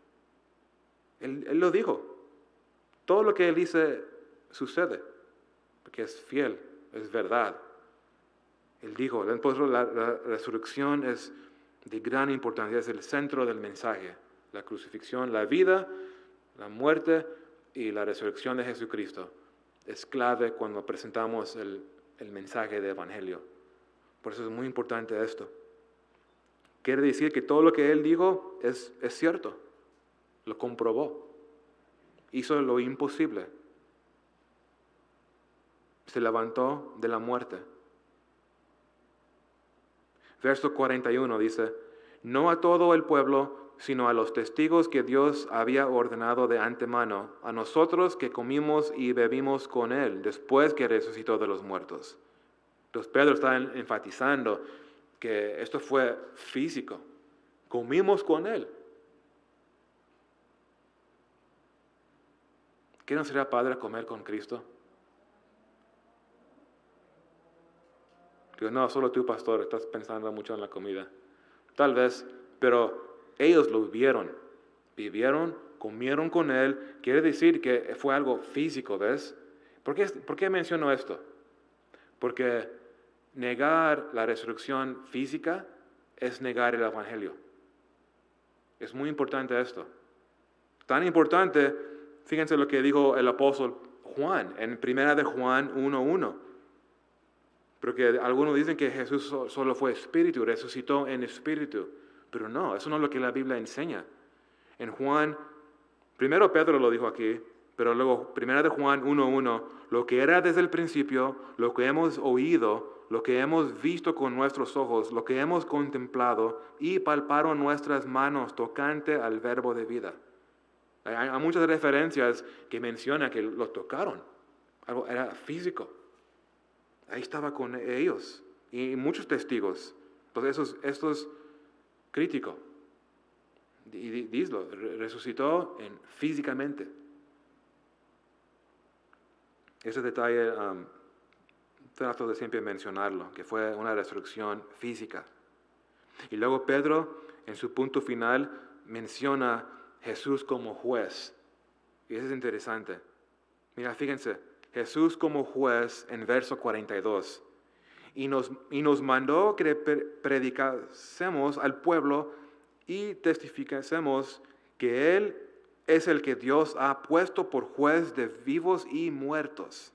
Él lo dijo. Todo lo que Él dice sucede, porque es fiel, es verdad. Él dijo, la resurrección es de gran importancia, es el centro del mensaje. La crucifixión, la vida, la muerte y la resurrección de Jesucristo es clave cuando presentamos el mensaje del Evangelio. Por eso es muy importante esto. Quiere decir que todo lo que Él dijo es cierto. Lo comprobó. Hizo lo imposible. Se levantó de la muerte. Verso 41 dice, no a todo el pueblo, sino a los testigos que Dios había ordenado de antemano, a nosotros que comimos y bebimos con Él después que resucitó de los muertos. Entonces Pedro está enfatizando que esto fue físico. Comimos con Él. ¿Qué no sería padre comer con Cristo? Digo, no, solo tú, pastor, estás pensando mucho en la comida. Tal vez, pero ellos lo vivieron, comieron con Él. Quiere decir que fue algo físico, ¿ves? ¿Por qué menciono esto? Porque negar la resurrección física es negar el Evangelio. Es muy importante esto. Tan importante, fíjense lo que dijo el apóstol Juan en 1 de Juan 1:1. Porque algunos dicen que Jesús solo fue espíritu, resucitó en espíritu. Pero no, eso no es lo que la Biblia enseña. En Juan, primero Pedro lo dijo aquí, pero luego 1 de Juan 1:1, lo que era desde el principio, lo que hemos oído, lo que hemos visto con nuestros ojos, lo que hemos contemplado y palparon nuestras manos tocante al verbo de vida. Hay muchas referencias que mencionan que lo tocaron. Algo era físico. Ahí estaba con ellos y muchos testigos. Entonces esto es crítico. Y dilo, resucitó físicamente. Ese detalle trato de siempre mencionarlo, que fue una resurrección física. Y luego Pedro, en su punto final, menciona Jesús como juez. Y eso es interesante. Mira, fíjense, Jesús como juez en verso 42. Y nos mandó que predicásemos al pueblo y testificásemos que Él es el que Dios ha puesto por juez de vivos y muertos.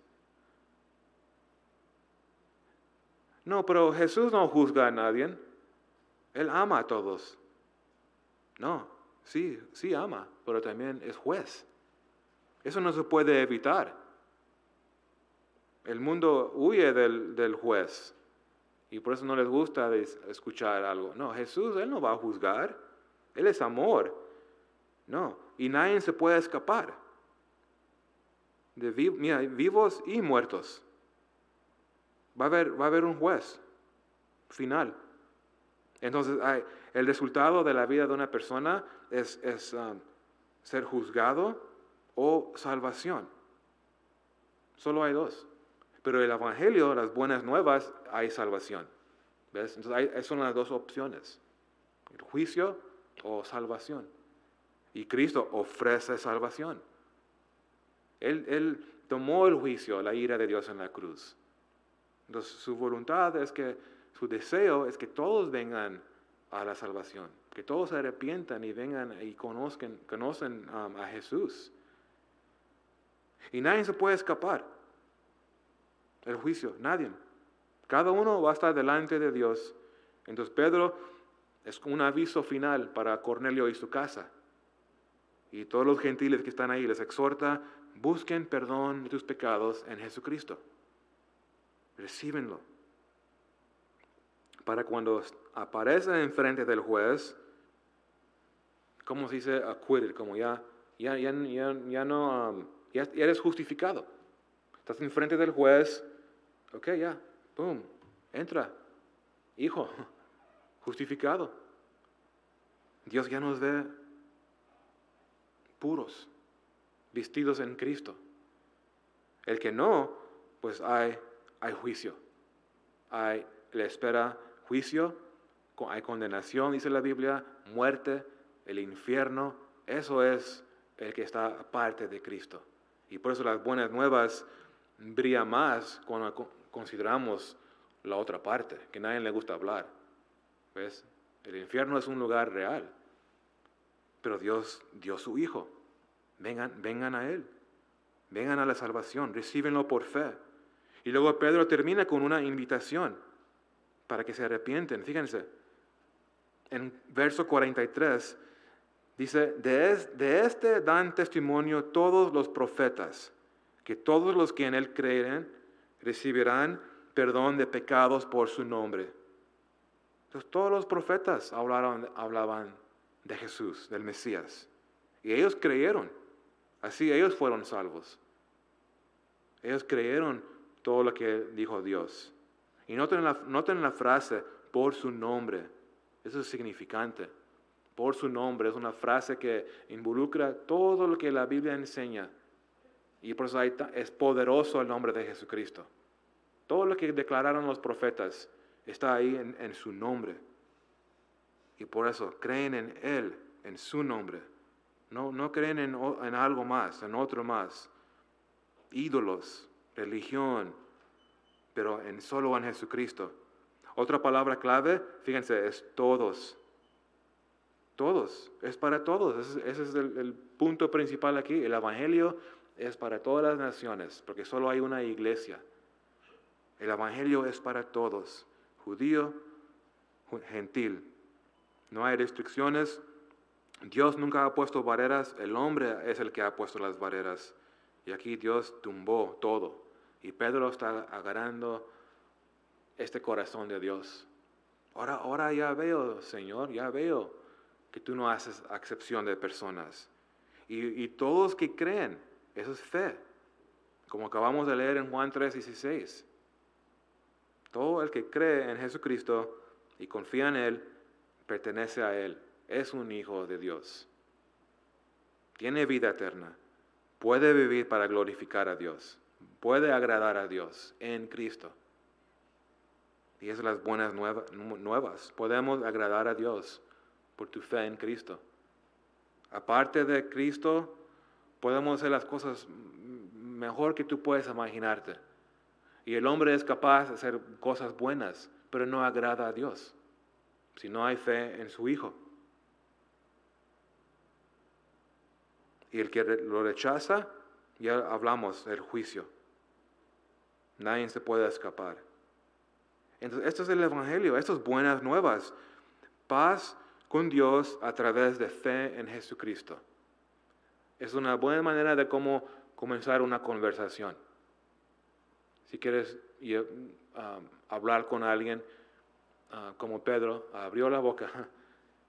No, pero Jesús no juzga a nadie. Él ama a todos. No, sí ama, pero también es juez. Eso no se puede evitar. El mundo huye del juez y por eso no les gusta escuchar algo. No, Jesús, Él no va a juzgar. Él es amor. No, y nadie se puede escapar. Mira, vivos y muertos. Va a haber un juez final. Entonces, el resultado de la vida de una persona es ser juzgado o salvación. Solo hay dos. Pero el Evangelio, las buenas nuevas, hay salvación. ¿Ves? Entonces, son las dos opciones. El juicio o salvación. Y Cristo ofrece salvación. Él tomó el juicio, la ira de Dios en la cruz. Entonces, su voluntad es que, su deseo es que todos vengan a la salvación. Que todos se arrepientan y vengan y conocen a Jesús. Y nadie se puede escapar. El juicio, nadie. Cada uno va a estar delante de Dios. Entonces Pedro es un aviso final para Cornelio y su casa. Y todos los gentiles que están ahí les exhorta, busquen perdón de tus pecados en Jesucristo. Recíbenlo. Para cuando aparecen enfrente del juez, ¿cómo se dice? Acquitted, como ya eres justificado. Estás enfrente del juez, ok, ya, boom, entra, hijo, justificado. Dios ya nos ve puros, vestidos en Cristo. El que no, pues hay hay juicio. Le espera juicio, hay condenación, dice la Biblia, muerte, el infierno. Eso es el que está aparte de Cristo. Y por eso las buenas nuevas brillan más cuando consideramos la otra parte, que a nadie le gusta hablar. ¿Ves? El infierno es un lugar real, pero Dios dio su Hijo. Vengan a Él, vengan a la salvación, recíbenlo por fe. Y luego Pedro termina con una invitación para que se arrepienten. Fíjense, en verso 43 dice, de este dan testimonio todos los profetas, que todos los que en Él creen recibirán perdón de pecados por su nombre. Entonces todos los profetas hablaban de Jesús, del Mesías. Y ellos creyeron. Así ellos fueron salvos. Ellos creyeron todo lo que dijo Dios. Y noten la frase, por su nombre. Eso es significante. Por su nombre es una frase que involucra todo lo que la Biblia enseña. Y por eso es poderoso el nombre de Jesucristo. Todo lo que declararon los profetas está ahí en su nombre. Y por eso creen en Él, en su nombre. No creen en algo más, en otro más. Ídolos, religión, pero solo en Jesucristo. Otra palabra clave, fíjense, es todos. Todos, es para todos. Ese es el punto principal aquí. El Evangelio es para todas las naciones, porque solo hay una iglesia. El Evangelio es para todos, judío, gentil. No hay restricciones. Dios nunca ha puesto barreras, el hombre es el que ha puesto las barreras. Y aquí Dios tumbó todo. Y Pedro está agarrando este corazón de Dios. Ahora ya veo, Señor, ya veo que tú no haces acepción de personas. Y todos que creen, eso es fe. Como acabamos de leer en Juan 3:16. Todo el que cree en Jesucristo y confía en Él, pertenece a Él. Es un hijo de Dios. Tiene vida eterna. Puede vivir para glorificar a Dios. Puede agradar a Dios en Cristo. Y esas son las buenas nuevas. Podemos agradar a Dios por tu fe en Cristo. Aparte de Cristo, podemos hacer las cosas mejor que tú puedes imaginarte. Y el hombre es capaz de hacer cosas buenas, pero no agrada a Dios si no hay fe en su Hijo. Y el que lo rechaza, ya hablamos del juicio. Nadie se puede escapar. Entonces, esto es el Evangelio, esto es buenas nuevas. Paz con Dios a través de fe en Jesucristo. Es una buena manera de cómo comenzar una conversación. Si quieres hablar con alguien, como Pedro, abrió la boca,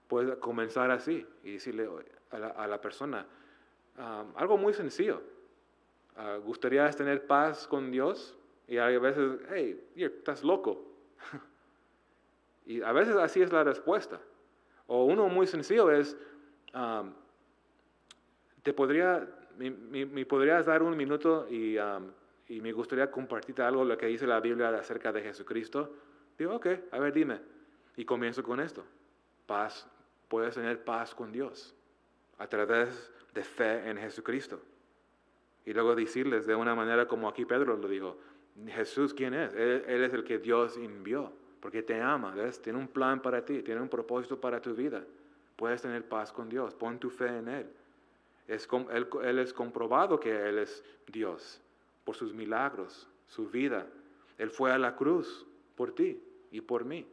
puedes comenzar así y decirle a la persona, algo muy sencillo. ¿Gustarías tener paz con Dios? Y a veces, hey, estás loco. Y a veces así es la respuesta. O uno muy sencillo es, ¿me podrías dar un minuto y me gustaría compartirte algo lo que dice la Biblia acerca de Jesucristo? Digo, ok, a ver, dime. Y comienzo con esto. Paz, puedes tener paz con Dios a través de fe en Jesucristo. Y luego decirles de una manera como aquí Pedro lo dijo, Jesús, ¿quién es? Él es el que Dios envió, porque te ama, ¿ves? Tiene un plan para ti, tiene un propósito para tu vida. Puedes tener paz con Dios, pon tu fe en Él. Él es comprobado que Él es Dios por sus milagros, su vida. Él fue a la cruz por ti y por mí.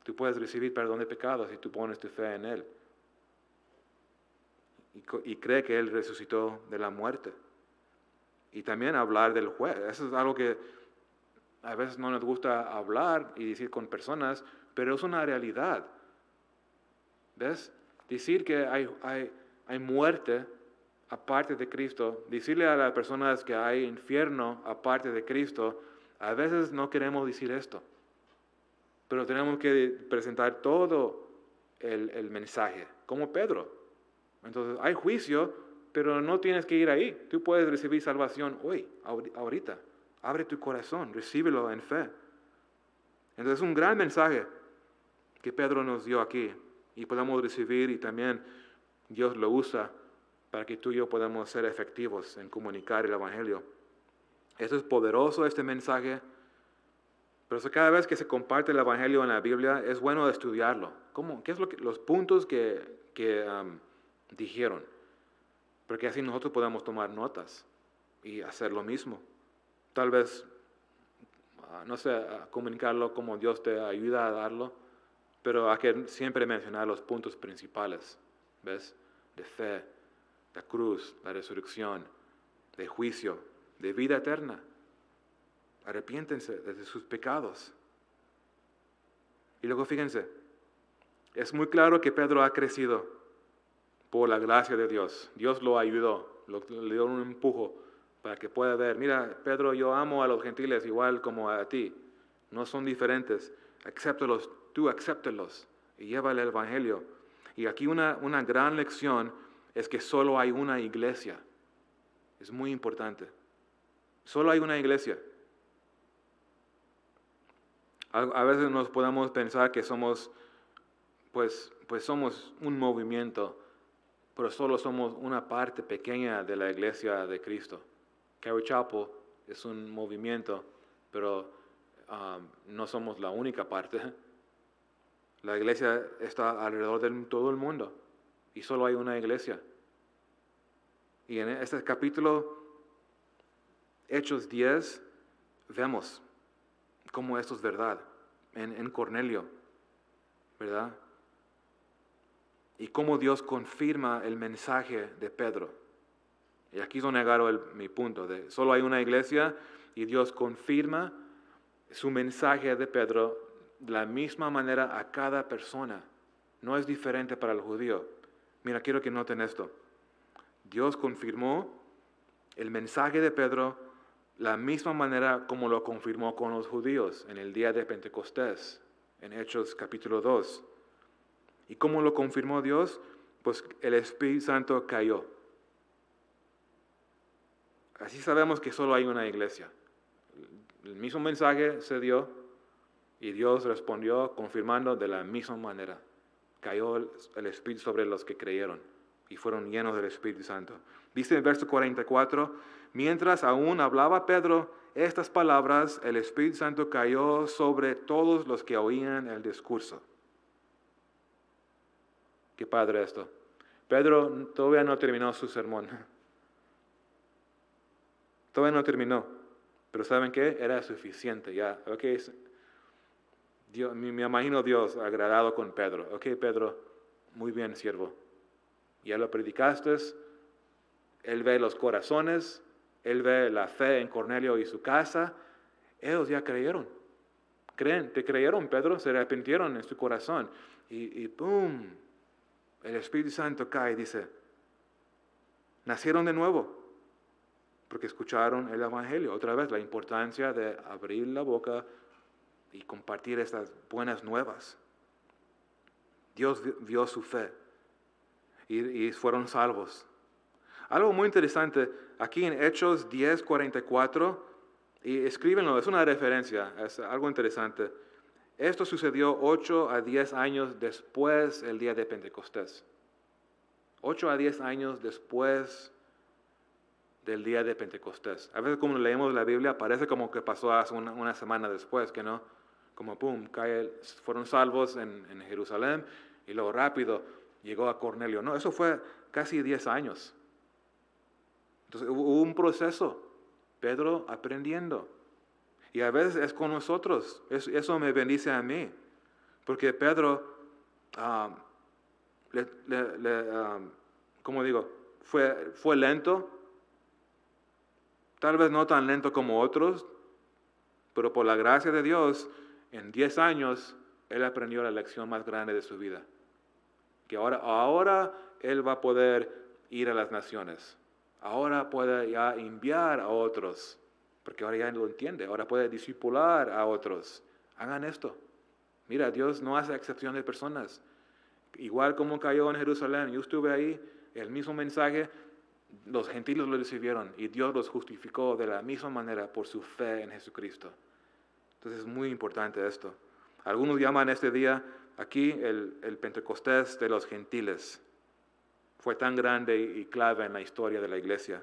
Tú puedes recibir perdón de pecados si tú pones tu fe en Él. Y cree que Él resucitó de la muerte. Y también hablar del juez. Eso es algo que a veces no nos gusta hablar y decir con personas, pero es una realidad. ¿Ves? Decir que hay muerte aparte de Cristo, decirle a las personas que hay infierno aparte de Cristo, a veces no queremos decir esto. Pero tenemos que presentar todo el mensaje, como Pedro. Entonces, hay juicio, pero no tienes que ir ahí. Tú puedes recibir salvación hoy, ahorita. Abre tu corazón, recíbelo en fe. Entonces es un gran mensaje que Pedro nos dio aquí y podemos recibir, y también Dios lo usa para que tú y yo podamos ser efectivos en comunicar el Evangelio. Esto es poderoso, este mensaje, pero cada vez que se comparte el Evangelio en la Biblia es bueno estudiarlo. ¿Qué es los puntos que dijeron? Porque así nosotros podemos tomar notas y hacer lo mismo. Tal vez, no sé, comunicarlo como Dios te ayuda a darlo, pero hay que siempre mencionar los puntos principales, ¿ves? De fe, la cruz, la resurrección, de juicio, de vida eterna. Arrepiéntense de sus pecados. Y luego fíjense, es muy claro que Pedro ha crecido por la gracia de Dios. Dios lo ayudó, le dio un empujo para que pueda ver, mira, Pedro, yo amo a los gentiles igual como a ti. No son diferentes. Acéptalos, tú acéptalos y llévale el Evangelio. Y aquí una gran lección es que solo hay una iglesia. Es muy importante. Solo hay una iglesia. A veces nos podemos pensar que somos, pues somos un movimiento, pero solo somos una parte pequeña de la iglesia de Cristo. Calvary Chapel es un movimiento, pero no somos la única parte. La iglesia está alrededor de todo el mundo y solo hay una iglesia. Y en este capítulo, Hechos 10, vemos cómo esto es verdad en Cornelio, ¿verdad? Y cómo Dios confirma el mensaje de Pedro. Y aquí es donde agarro mi punto, de solo hay una iglesia y Dios confirma su mensaje de Pedro de la misma manera a cada persona. No es diferente para el judío. Mira, quiero que noten esto. Dios confirmó el mensaje de Pedro la misma manera como lo confirmó con los judíos en el día de Pentecostés, en Hechos capítulo 2. ¿Y cómo lo confirmó Dios? Pues el Espíritu Santo cayó. Así sabemos que solo hay una iglesia. El mismo mensaje se dio y Dios respondió confirmando de la misma manera. Cayó el Espíritu sobre los que creyeron y fueron llenos del Espíritu Santo. Dice en verso 44, mientras aún hablaba Pedro estas palabras, el Espíritu Santo cayó sobre todos los que oían el discurso. Qué padre esto. Pedro todavía no terminó su sermón. Todavía no terminó. Pero ¿saben qué? Era suficiente ya. Okay. Dios, me imagino a Dios agradado con Pedro. Ok, Pedro, muy bien, siervo. Ya lo predicaste. Él ve los corazones. Él ve la fe en Cornelio y su casa. Ellos ya creyeron. Te creyeron, Pedro. Se arrepintieron en su corazón. Y ¡pum! El Espíritu Santo cae y dice, nacieron de nuevo. Porque escucharon el Evangelio. Otra vez, la importancia de abrir la boca y compartir estas buenas nuevas. Dios vio su fe y fueron salvos. Algo muy interesante, aquí en Hechos 10:44, y escríbenlo, es una referencia, es algo interesante. Esto sucedió 8 a 10 años después del día de Pentecostés. 8 a 10 años después del día de Pentecostés. A veces como leemos la Biblia parece como que pasó hace una semana después, que no, como pum, fueron salvos en Jerusalén y luego rápido llegó a Cornelio. No, eso fue casi 10 años. Entonces hubo un proceso, Pedro aprendiendo. Y a veces es con nosotros, eso me bendice a mí, porque Pedro, como digo, fue lento, tal vez no tan lento como otros, pero por la gracia de Dios, en 10 años, él aprendió la lección más grande de su vida. Que ahora él va a poder ir a las naciones. Ahora puede ya enviar a otros, porque ahora ya lo entiende. Ahora puede discipular a otros. Hagan esto. Mira, Dios no hace excepción de personas. Igual como cayó en Jerusalén, yo estuve ahí, el mismo mensaje, los gentiles lo recibieron y Dios los justificó de la misma manera por su fe en Jesucristo. Entonces es muy importante esto. Algunos llaman este día aquí el Pentecostés de los gentiles. Fue tan grande y clave en la historia de la iglesia.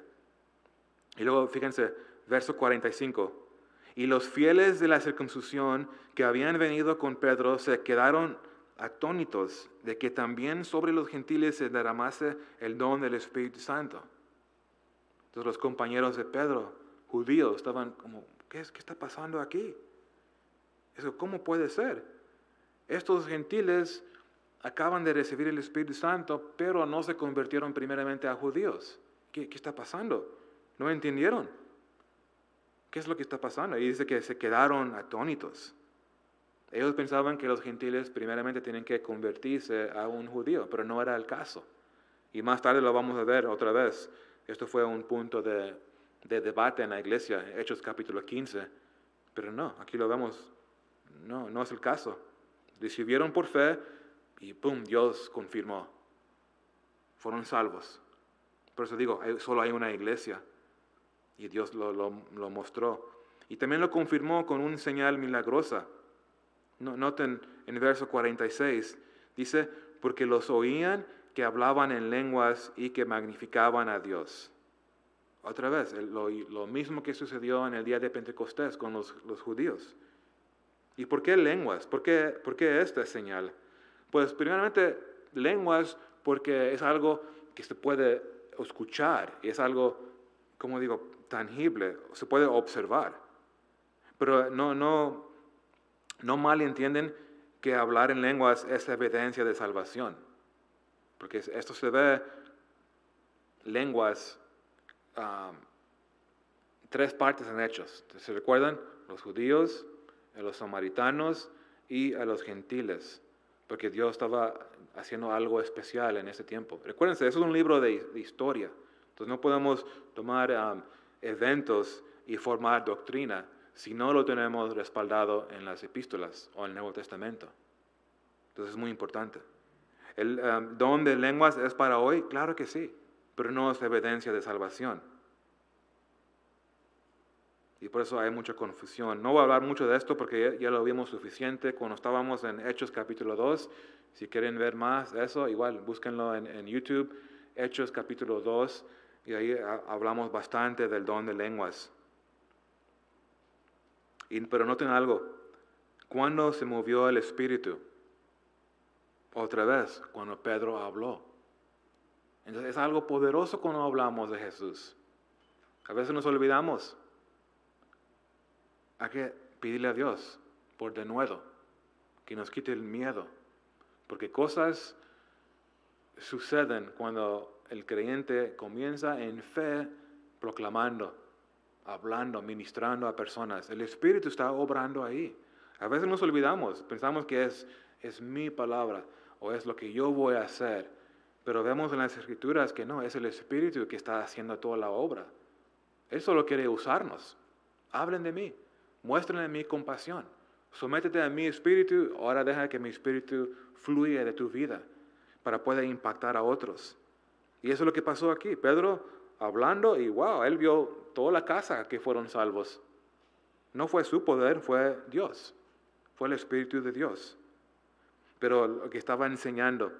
Y luego fíjense, verso 45. Y los fieles de la circuncisión que habían venido con Pedro se quedaron atónitos de que también sobre los gentiles se derramase el don del Espíritu Santo. Entonces los compañeros de Pedro, judíos, estaban como, ¿qué está pasando aquí? Eso, ¿cómo puede ser? Estos gentiles acaban de recibir el Espíritu Santo, pero no se convirtieron primeramente a judíos. ¿Qué está pasando? ¿No entendieron? ¿Qué es lo que está pasando? Y dice que se quedaron atónitos. Ellos pensaban que los gentiles primeramente tienen que convertirse a un judío, pero no era el caso. Y más tarde lo vamos a ver otra vez. Esto fue un punto de debate en la iglesia, Hechos capítulo 15. Pero no, aquí lo vemos, no es el caso. Recibieron por fe y ¡pum!, Dios confirmó. Fueron salvos. Por eso digo, solo hay una iglesia. Y Dios lo mostró. Y también lo confirmó con una señal milagrosa. Noten en verso 46, dice, porque los oían que hablaban en lenguas y que magnificaban a Dios. Otra vez, lo mismo que sucedió en el día de Pentecostés con los judíos. ¿Y por qué lenguas? ¿Por qué esta señal? Pues primeramente lenguas porque es algo que se puede escuchar y es algo, como digo, tangible, se puede observar. Pero no malentienden que hablar en lenguas es evidencia de salvación. Porque esto se ve, lenguas, tres partes en Hechos. ¿Se recuerdan? Los judíos, a los samaritanos y a los gentiles. Porque Dios estaba haciendo algo especial en ese tiempo. Recuérdense, eso es un libro de historia. Entonces no podemos tomar eventos y formar doctrina si no lo tenemos respaldado en las epístolas o en el Nuevo Testamento. Entonces es muy importante. ¿El don de lenguas es para hoy? Claro que sí, pero no es evidencia de salvación. Y por eso hay mucha confusión. No voy a hablar mucho de esto porque ya lo vimos suficiente cuando estábamos en Hechos capítulo 2. Si quieren ver más de eso, igual búsquenlo en YouTube, Hechos capítulo 2, y ahí hablamos bastante del don de lenguas. Pero noten algo, ¿cuándo se movió el Espíritu? Otra vez, cuando Pedro habló. Entonces es algo poderoso cuando hablamos de Jesús. A veces nos olvidamos. Hay que pedirle a Dios por denuedo, que nos quite el miedo. Porque cosas suceden cuando el creyente comienza en fe proclamando, hablando, ministrando a personas. El Espíritu está obrando ahí. A veces nos olvidamos, pensamos que es mi palabra o es lo que yo voy a hacer. Pero vemos en las Escrituras que no, es el Espíritu que está haciendo toda la obra. Él solo quiere usarnos. Hablen de mí, muéstrenle mi compasión. Sométete a mi espíritu, ahora deja que mi espíritu fluya de tu vida para poder impactar a otros. Y eso es lo que pasó aquí. Pedro hablando y wow, él vio toda la casa que fueron salvos. No fue su poder, fue Dios. Fue el Espíritu de Dios. Pero lo que estaba enseñando,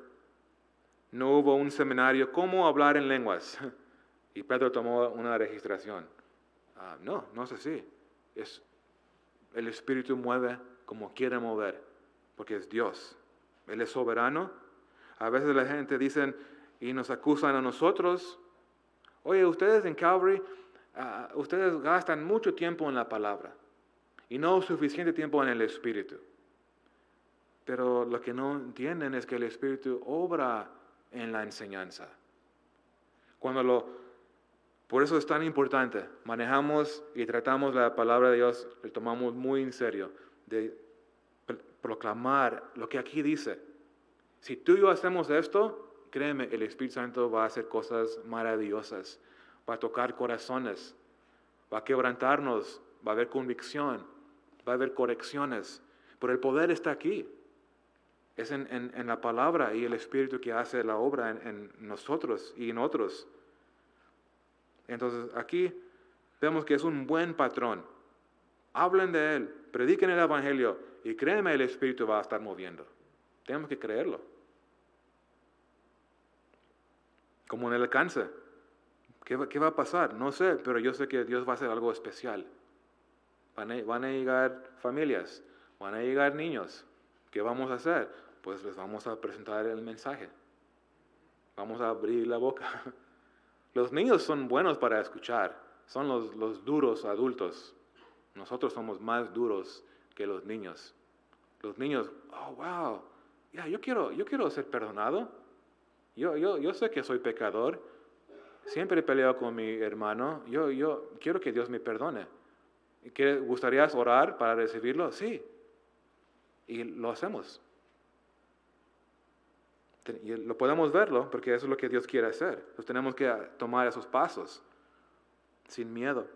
no hubo un seminario, ¿cómo hablar en lenguas? Y Pedro tomó una registración. No es así. El Espíritu mueve como quiere mover, porque es Dios. Él es soberano. A veces la gente dice y nos acusan a nosotros, oye, ustedes en Calvary, ustedes gastan mucho tiempo en la palabra y no suficiente tiempo en el Espíritu. Pero lo que no entienden es que el Espíritu obra en la enseñanza. Por eso es tan importante, manejamos y tratamos la palabra de Dios, lo tomamos muy en serio, de proclamar lo que aquí dice. Si tú y yo hacemos esto, créeme, el Espíritu Santo va a hacer cosas maravillosas, va a tocar corazones, va a quebrantarnos, va a haber convicción, va a haber correcciones, pero el poder está aquí. Es en la palabra y el Espíritu que hace la obra en nosotros y en otros. Entonces aquí vemos que es un buen patrón. Hablen de Él, prediquen el Evangelio y créeme, el Espíritu va a estar moviendo. Tenemos que creerlo. Como en el cáncer. ¿Qué va a pasar? No sé, pero yo sé que Dios va a hacer algo especial. Van a llegar familias, van a llegar niños. ¿Qué vamos a hacer? Pues les vamos a presentar el mensaje. Vamos a abrir la boca. Los niños son buenos para escuchar, son los duros adultos. Nosotros somos más duros que los niños. Los niños, oh, wow, yo quiero ser perdonado. Yo sé que soy pecador. Siempre he peleado con mi hermano. Yo quiero que Dios me perdone. ¿Gustarías orar para recibirlo? Sí. Y lo hacemos. Y lo podemos verlo porque eso es lo que Dios quiere hacer. Entonces tenemos que tomar esos pasos sin miedo.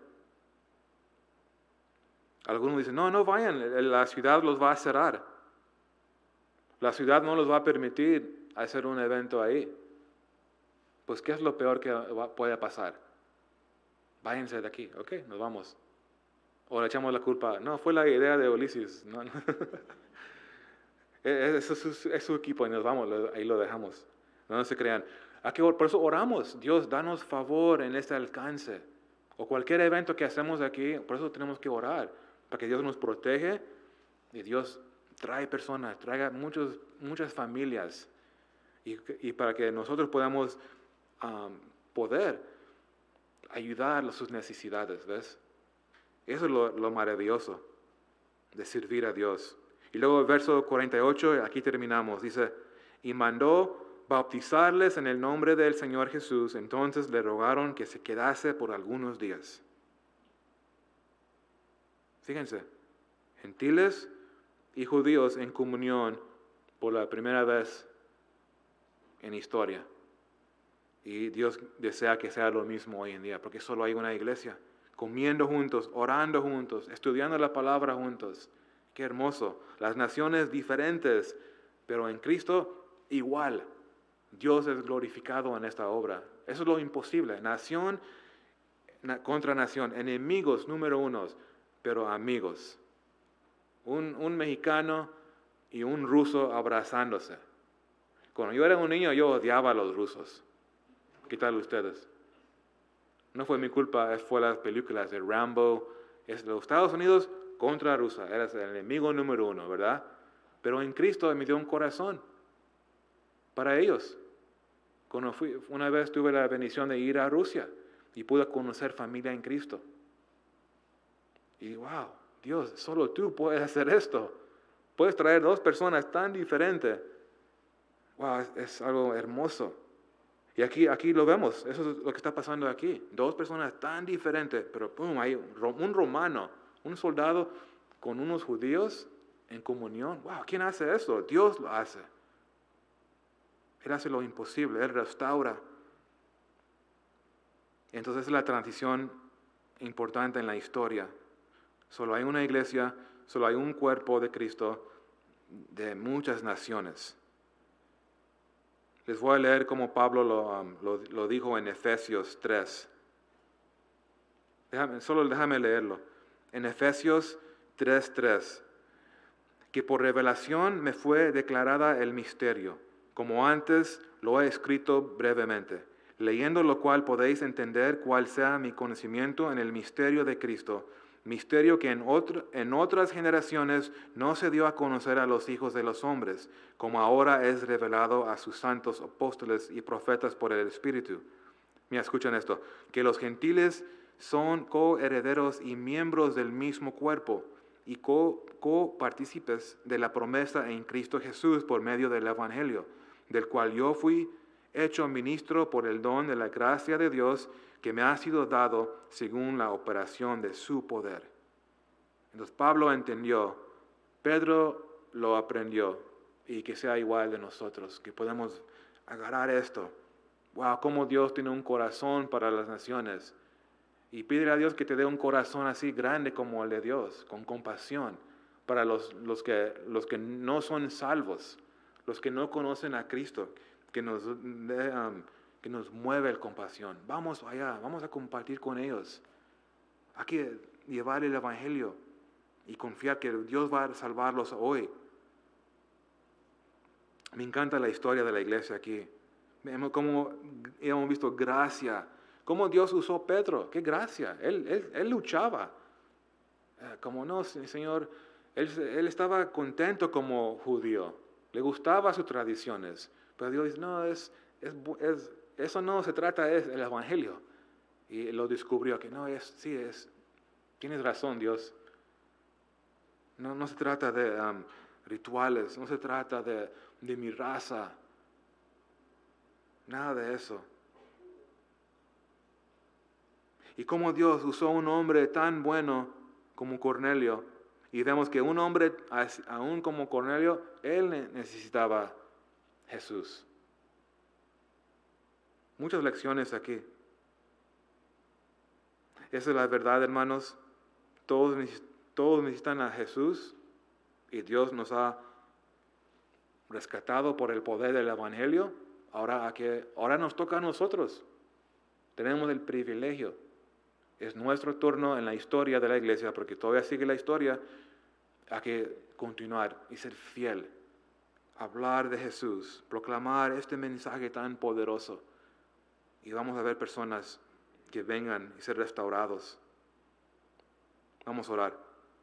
Algunos dicen, no vayan, la ciudad los va a cerrar. La ciudad no los va a permitir hacer un evento ahí. Pues, ¿qué es lo peor que puede pasar? Váyanse de aquí, ok, nos vamos. O le echamos la culpa, no, fue la idea de Ulises. No. Es su equipo y nos vamos, ahí lo dejamos. No se crean. Por eso oramos, Dios, danos favor en este alcance. O cualquier evento que hacemos aquí, por eso tenemos que orar, para que Dios nos protege y Dios trae personas, traiga muchas familias y para que nosotros podamos poder ayudar a sus necesidades, ¿ves? Eso es lo maravilloso de servir a Dios. Y luego el verso 48, aquí terminamos, dice, y mandó bautizarles en el nombre del Señor Jesús, entonces le rogaron que se quedase por algunos días. Fíjense, gentiles y judíos en comunión por la primera vez en historia. Y Dios desea que sea lo mismo hoy en día, porque solo hay una iglesia, comiendo juntos, orando juntos, estudiando la palabra juntos. Qué hermoso. Las naciones diferentes, pero en Cristo igual. Dios es glorificado en esta obra. Eso es lo imposible. Nación contra nación, enemigos número uno, pero amigos. Un mexicano y un ruso abrazándose. Cuando yo era un niño, yo odiaba a los rusos. ¿Qué tal ustedes? No fue mi culpa, fue las películas de Rambo. Es los Estados Unidos contra Rusia, eres el enemigo número uno, ¿verdad? Pero en Cristo me dio un corazón para ellos. Una vez tuve la bendición de ir a Rusia y pude conocer familia en Cristo. Y wow, Dios, solo tú puedes hacer esto. Puedes traer dos personas tan diferentes. Wow, es algo hermoso. Y aquí lo vemos, eso es lo que está pasando aquí. Dos personas tan diferentes, pero ¡pum! Hay un romano, un soldado con unos judíos en comunión. ¡Wow! ¿Quién hace eso? Dios lo hace. Él hace lo imposible, Él restaura. Entonces es la transición importante en la historia. Solo hay una iglesia, solo hay un cuerpo de Cristo de muchas naciones. Les voy a leer como Pablo lo dijo en Efesios 3. Déjame leerlo. En Efesios 3:3, que por revelación me fue declarada el misterio, como antes lo he escrito brevemente, leyendo lo cual podéis entender cuál sea mi conocimiento en el misterio de Cristo, misterio que en otras generaciones no se dio a conocer a los hijos de los hombres, como ahora es revelado a sus santos apóstoles y profetas por el Espíritu. Mira, escuchen esto, que los gentiles son coherederos y miembros del mismo cuerpo y copartícipes de la promesa en Cristo Jesús por medio del Evangelio, del cual yo fui hecho ministro por el don de la gracia de Dios que me ha sido dado según la operación de su poder. Entonces Pablo entendió, Pedro lo aprendió, y que sea igual de nosotros, que podemos agarrar esto. Wow, cómo Dios tiene un corazón para las naciones. Y pídele a Dios que te dé un corazón así grande como el de Dios, con compasión, para los que no son salvos, los que no conocen a Cristo, que nos dé que nos mueve la compasión. Vamos allá, vamos a compartir con ellos. Hay que llevar el Evangelio y confiar que Dios va a salvarlos hoy. Me encanta la historia de la iglesia aquí. Como hemos visto gracia. Cómo Dios usó a Pedro. ¡Qué gracia! Él luchaba. Como no, Señor, él estaba contento como judío. Le gustaban sus tradiciones. Pero Dios dice, no, eso no se trata, es el Evangelio. Y lo descubrió que no, tienes razón, Dios. No se trata de rituales, no se trata de mi raza. Nada de eso. Y como Dios usó un hombre tan bueno como Cornelio, y vemos que un hombre, aún como Cornelio, él necesitaba Jesús. Muchas lecciones aquí. Esa es la verdad, hermanos. Todos necesitan a Jesús, y Dios nos ha rescatado por el poder del Evangelio. Ahora nos toca a nosotros. Tenemos el privilegio. Es nuestro turno en la historia de la iglesia, porque todavía sigue la historia. Hay que continuar y ser fiel. Hablar de Jesús, proclamar este mensaje tan poderoso. Y vamos a ver personas que vengan y ser restaurados. Vamos a orar.